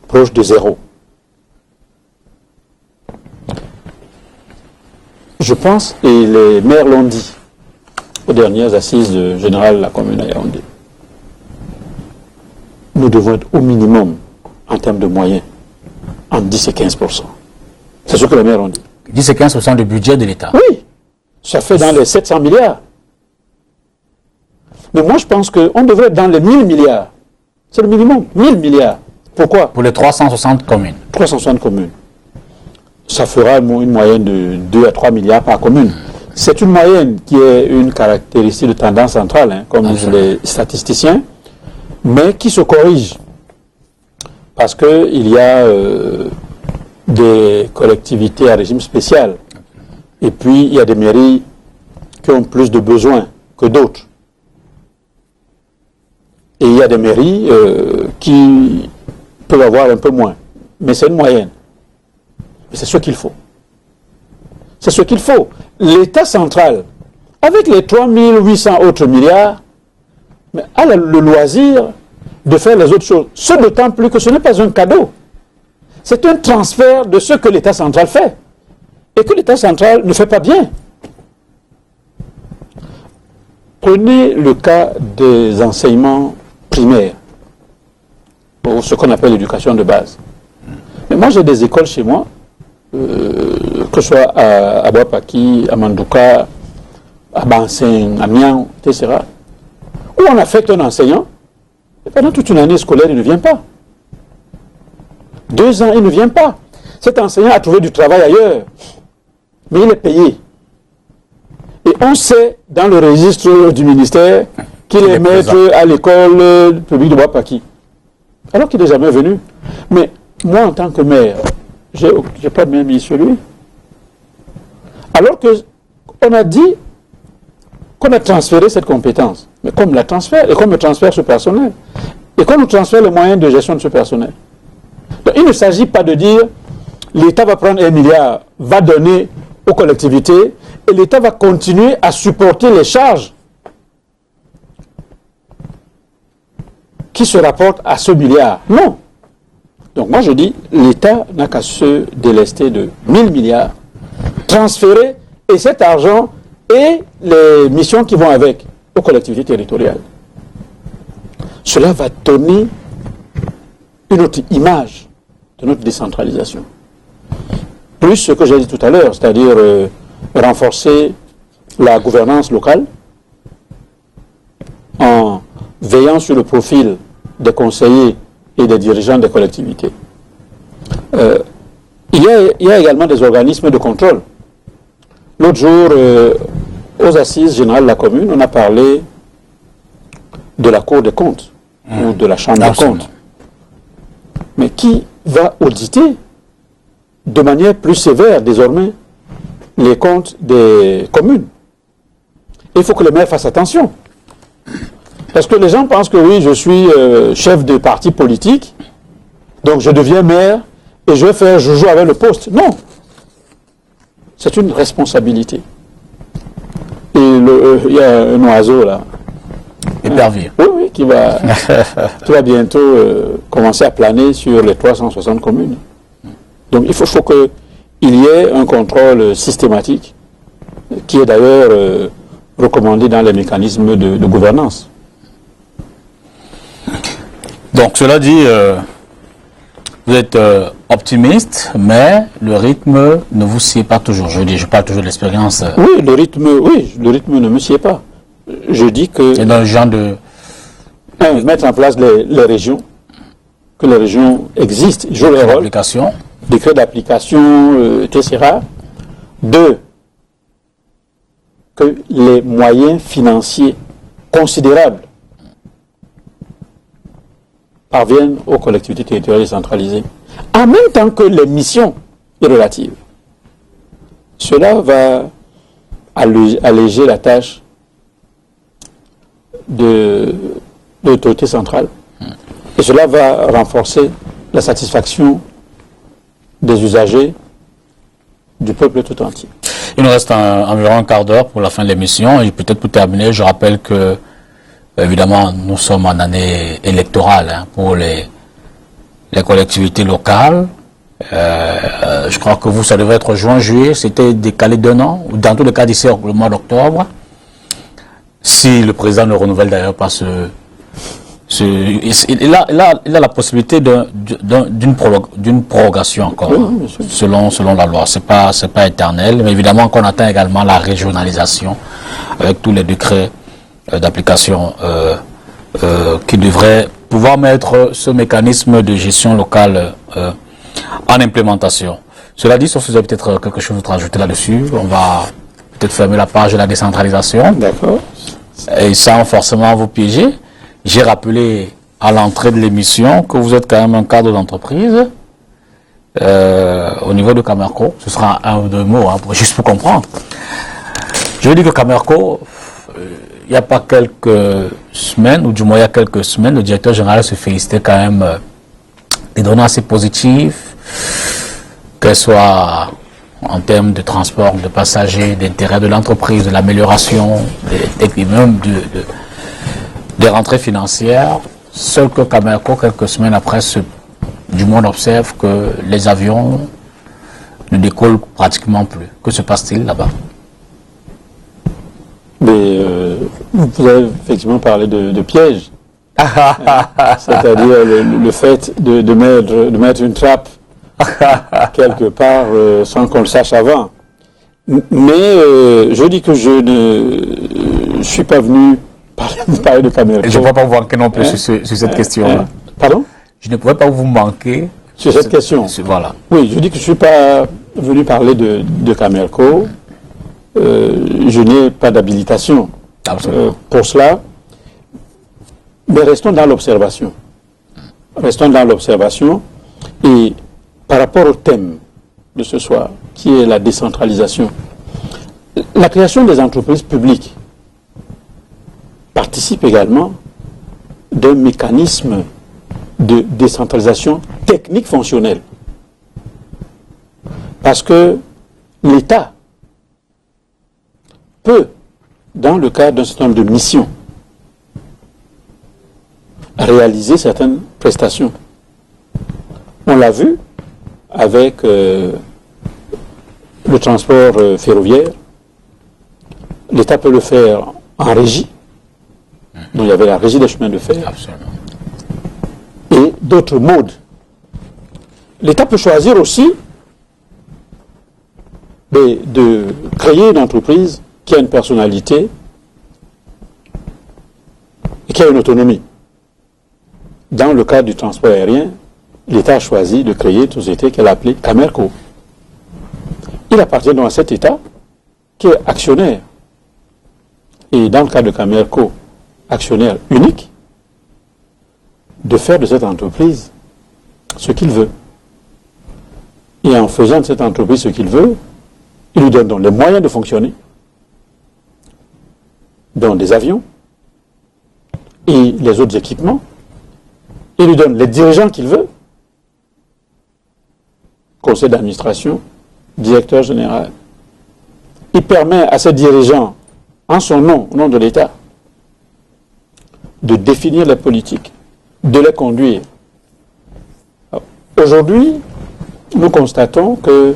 proches de zéro. Je pense, et les maires l'ont dit aux dernières assises générales de la commune à Yaoundé, nous devons être au minimum, en termes de moyens, en 10 et 15%. C'est ce que les maires ont dit.
10 et 15% du budget de l'État.
Oui, ça fait dans les 700 milliards. Mais moi, je pense qu'on devrait être dans les 1000 milliards. C'est le minimum, 1000 milliards. Pourquoi?
Pour les 360 communes.
360 communes. Ça fera une moyenne de 2 à 3 milliards par commune. C'est une moyenne qui est une caractéristique de tendance centrale, hein, comme disent les statisticiens, mais qui se corrige. Parce qu'il y a des collectivités à régime spécial. Et puis, il y a des mairies qui ont plus de besoins que d'autres. Et il y a des mairies qui peuvent avoir un peu moins. Mais c'est une moyenne. Mais c'est ce qu'il faut. C'est ce qu'il faut. L'État central, avec les 3800 autres milliards, a le loisir de faire les autres choses. Ce d'autant plus que ce n'est pas un cadeau. C'est un transfert de ce que l'État central fait. Et que l'État central ne fait pas bien. Prenez le cas des enseignements primaires, ou ce qu'on appelle l'éducation de base. Mais moi, j'ai des écoles chez moi, que ce soit à Boapaki, à Mandouka, à Bansen, à Mian, etc., où on affecte un enseignant, et pendant toute une année scolaire, il ne vient pas. 2 ans, il ne vient pas. Cet enseignant a trouvé du travail ailleurs, mais il est payé. Et on sait dans le registre du ministère qu'il est maître à l'école publique de Bois-Paki, alors qu'il n'est jamais venu. Mais moi, en tant que maire, je n'ai pas de main mise sur lui. Alors qu'on a dit qu'on a transféré cette compétence. Mais comme la transfère, et comme me transfère ce personnel, et qu'on nous transfère les moyens de gestion de ce personnel. Donc il ne s'agit pas de dire l'État va prendre 1 milliard, va donner aux collectivités, et l'État va continuer à supporter les charges qui se rapportent à ce milliard. Non. Donc moi je dis, l'État n'a qu'à se délester de 1000 milliards, transférer, et cet argent et les missions qui vont avec aux collectivités territoriales. Cela va donner une autre image de notre décentralisation. Plus ce que j'ai dit tout à l'heure, c'est-à-dire renforcer la gouvernance locale en veillant sur le profil des conseillers et des dirigeants des collectivités. Il y a également des organismes de contrôle. L'autre jour, aux assises générales de la commune, on a parlé de la Cour des comptes ou de la Chambre des comptes. Mais qui va auditer de manière plus sévère désormais les comptes des communes? Il faut que les maires fassent attention. Parce que les gens pensent que oui, je suis chef de parti politique, donc je deviens maire et je joue avec le poste. Non. C'est une responsabilité. Et il y a un oiseau là.
Épervier.
Oui, qui va bientôt commencer à planer sur les 360 communes. Donc il faut qu'il y ait un contrôle systématique qui est d'ailleurs recommandé dans les mécanismes de gouvernance.
Donc cela dit, vous êtes optimiste, mais le rythme ne vous sied pas toujours. Je parle toujours de l'expérience.
Oui, le rythme ne me sied pas. Je dis que...
Et dans le genre de...
mettre en place les régions, que les régions existent, jouent leur rôle. Décret d'application, etc. 2, que les moyens financiers considérables parviennent aux collectivités territoriales décentralisées, en même temps que les missions relatives. Cela va alléger la tâche de l'autorité centrale. Et cela va renforcer la satisfaction des usagers, du peuple tout entier.
Il nous reste environ un quart d'heure pour la fin de l'émission. Et peut-être pour terminer, je rappelle que, évidemment, nous sommes en année électorale pour les collectivités locales. Je crois que vous, ça devrait être juin-juillet. C'était décalé d'1 an. Dans tous les cas, d'ici le mois d'octobre. Si le président ne renouvelle d'ailleurs pas il a la possibilité d'une prorogation encore,
oui,
selon la loi. C'est pas éternel, mais évidemment qu'on attend également la régionalisation avec tous les décrets d'application qui devraient pouvoir mettre ce mécanisme de gestion locale en implémentation. Cela dit, sauf si vous avez peut-être quelque chose à rajouter là-dessus, on va peut-être fermer la page de la décentralisation.
D'accord.
Et sans forcément vous piéger. J'ai rappelé à l'entrée de l'émission que vous êtes quand même un cadre d'entreprise au niveau de Camerco. Ce sera 1 ou 2 mots, juste pour comprendre. Je veux dire que Camerco, il n'y a pas quelques semaines, ou du moins il y a quelques semaines, le directeur général se félicitait quand même des données assez positives, qu'elles soient en termes de transport de passagers, d'intérêt de l'entreprise, de l'amélioration, et même des rentrées financières. Seul que Camerco, quelques semaines après, du monde observe que les avions ne décollent pratiquement plus. Que se passe-t-il là-bas?
Mais vous avez effectivement parlé de piège. C'est-à-dire le fait de mettre une trappe quelque part sans qu'on le sache avant. Mais je dis que je ne suis pas venu parler de Camerco.
Et je ne pourrais pas vous manquer non plus sur cette question-là.
Pardon?
Je ne pourrais pas vous manquer
sur cette question.
Voilà.
Oui, je dis que je ne suis pas venu parler de Camerco. Je n'ai pas d'habilitation pour cela. Mais restons dans l'observation. Restons dans l'observation. Et par rapport au thème de ce soir, qui est la décentralisation, la création des entreprises publiques participe également d'un mécanisme de décentralisation technique fonctionnelle. Parce que l'État peut, dans le cadre d'un certain nombre de missions, réaliser certaines prestations. On l'a vu avec le transport ferroviaire. L'État peut le faire en régie. Donc il y avait la régie des chemins de fer.
Absolument.
Et d'autres modes. L'État peut choisir aussi de créer une entreprise qui a une personnalité et qui a une autonomie. Dans le cadre du transport aérien, l'État a choisi de créer une société qu'elle a appelée Camerco. Il appartient donc à cet État qui est actionnaire. Et dans le cas de Camerco, actionnaire unique, de faire de cette entreprise ce qu'il veut. Et en faisant de cette entreprise ce qu'il veut, il lui donne donc les moyens de fonctionner, dont des avions et les autres équipements. Il lui donne les dirigeants qu'il veut, conseil d'administration, directeur général. Il permet à ces dirigeants, en son nom, au nom de l'État, de définir les politiques, de les conduire. Aujourd'hui, nous constatons que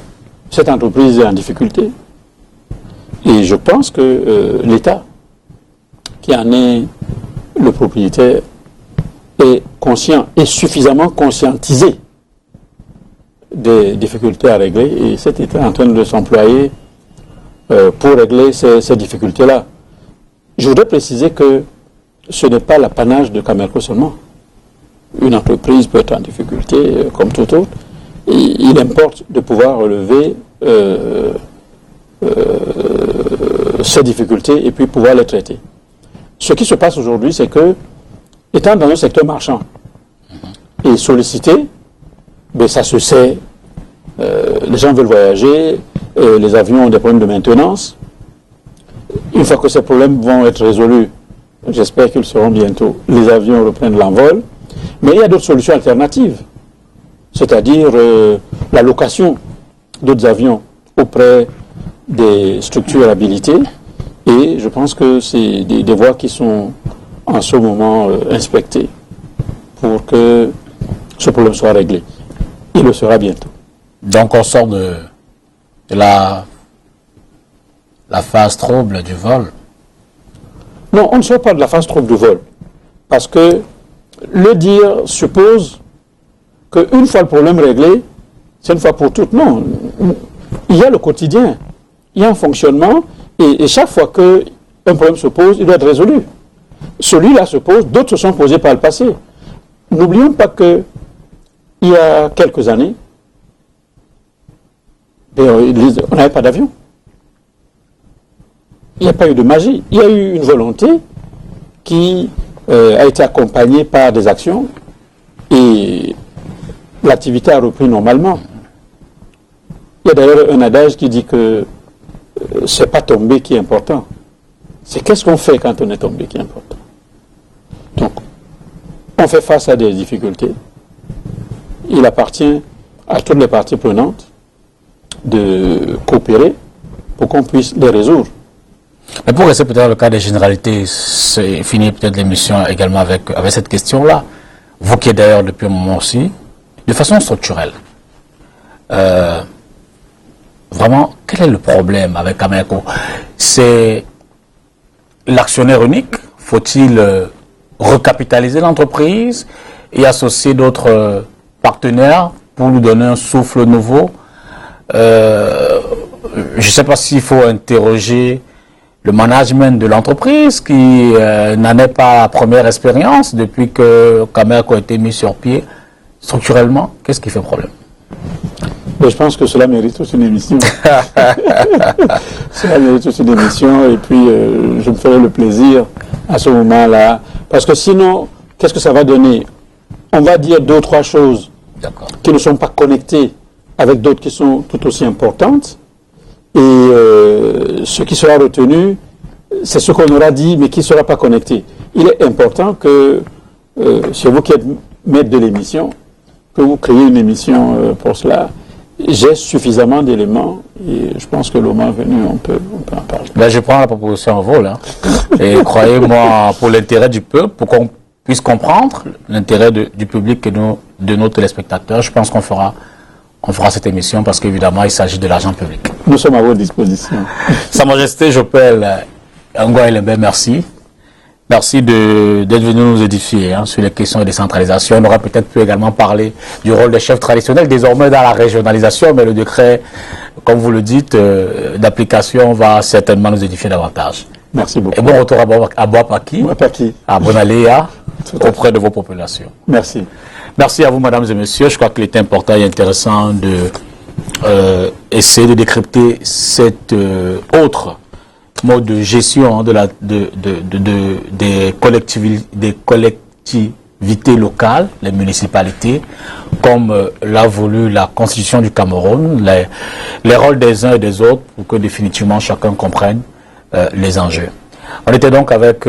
cette entreprise est en difficulté. Et je pense que l'État, qui en est le propriétaire, est conscient et suffisamment conscientisé des difficultés à régler. Et cet État est en train de s'employer pour régler ces difficultés-là. Je voudrais préciser que ce n'est pas l'apanage de Camerco seulement. Une entreprise peut être en difficulté comme tout autre. Il importe de pouvoir relever ces difficultés et puis pouvoir les traiter. Ce qui se passe aujourd'hui, c'est que, étant dans un secteur marchand et sollicité, ben ça se sait, les gens veulent voyager, les avions ont des problèmes de maintenance. Une fois que ces problèmes vont être résolus, j'espère qu'ils seront bientôt, les avions reprennent l'envol. Mais il y a d'autres solutions alternatives, c'est-à-dire la location d'autres avions auprès des structures habilitées. Et je pense que c'est des voies qui sont en ce moment inspectées pour que ce problème soit réglé. Il le sera bientôt.
Donc on sort de la phase trouble du vol.
Non, on ne sort pas de la phase trouble du vol. Parce que le dire suppose qu'une fois le problème réglé, c'est une fois pour toutes. Non, il y a le quotidien, il y a un fonctionnement, et chaque fois qu'un problème se pose, il doit être résolu. Celui-là se pose, d'autres se sont posés par le passé. N'oublions pas que il y a quelques années, on n'avait pas d'avion. Il n'y a pas eu de magie. Il y a eu une volonté qui a été accompagnée par des actions et l'activité a repris normalement. Il y a d'ailleurs un adage qui dit que c'est pas tomber qui est important. C'est qu'est-ce qu'on fait quand on est tombé qui est important. Donc, on fait face à des difficultés. Il appartient à toutes les parties prenantes de coopérer pour qu'on puisse les résoudre.
Mais pour rester peut-être le cas des généralités, c'est finir peut-être l'émission également avec cette question-là. Vous qui êtes d'ailleurs depuis un moment aussi, de façon structurelle, vraiment, quel est le problème avec Camerco? C'est l'actionnaire unique? Faut-il recapitaliser l'entreprise et associer d'autres partenaires pour lui donner un souffle nouveau? Je ne sais pas s'il faut interroger le management de l'entreprise qui n'en est pas la première expérience depuis que Camerco a été mis sur pied. structurellement, qu'est-ce qui fait problème?
Mais je pense que cela mérite aussi une émission. Cela mérite aussi une émission, et puis je me ferai le plaisir à ce moment-là. Parce que sinon, qu'est-ce que ça va donner? On va dire 2 ou 3 choses qui ne sont pas connectées avec d'autres qui sont tout aussi importantes. Et ce qui sera retenu, c'est ce qu'on aura dit, mais qui ne sera pas connecté. Il est important que, c'est vous qui êtes maître de l'émission, que vous créez une émission pour cela. J'ai suffisamment d'éléments et je pense que le moment venu, on peut en parler.
Ben, je prends la proposition en vol. Hein. Et croyez-moi, pour l'intérêt du peuple, pour qu'on puisse comprendre l'intérêt du public et de nos téléspectateurs, je pense qu'on fera cette émission parce qu'évidemment, il s'agit de l'argent public.
Nous sommes à votre disposition.
Sa Majesté, j'appelle Ngoy Elebe, merci. Merci d'être venu nous édifier sur les questions de décentralisation. On aurait peut-être pu également parler du rôle des chefs traditionnels, désormais dans la régionalisation, mais le décret, comme vous le dites, d'application va certainement nous édifier davantage.
Merci beaucoup.
Et bon retour à Boapaki, à Bonaléa, auprès de vos populations.
Merci.
Merci à vous, mesdames et messieurs. Je crois qu'il est important et intéressant de essayer de décrypter cette autre mode de gestion des collectivités locales, les municipalités, comme l'a voulu la Constitution du Cameroun, les rôles des uns et des autres, pour que définitivement chacun comprenne les enjeux. On était donc avec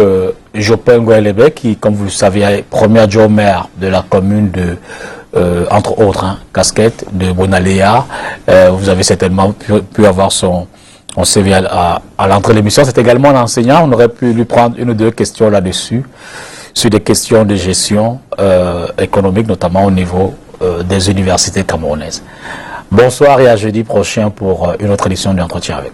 Jospin Ngoy Elebe, qui, comme vous le savez, est premier adjoint au maire de la commune de, entre autres, Casquette, de Bonaléa. Vous avez certainement pu avoir son CV à l'entrée de l'émission. C'est également un enseignant. On aurait pu lui prendre 1 ou 2 questions là-dessus, sur des questions de gestion économique, notamment au niveau des universités camerounaises. Bonsoir et à jeudi prochain pour une autre édition d'Entretien avec.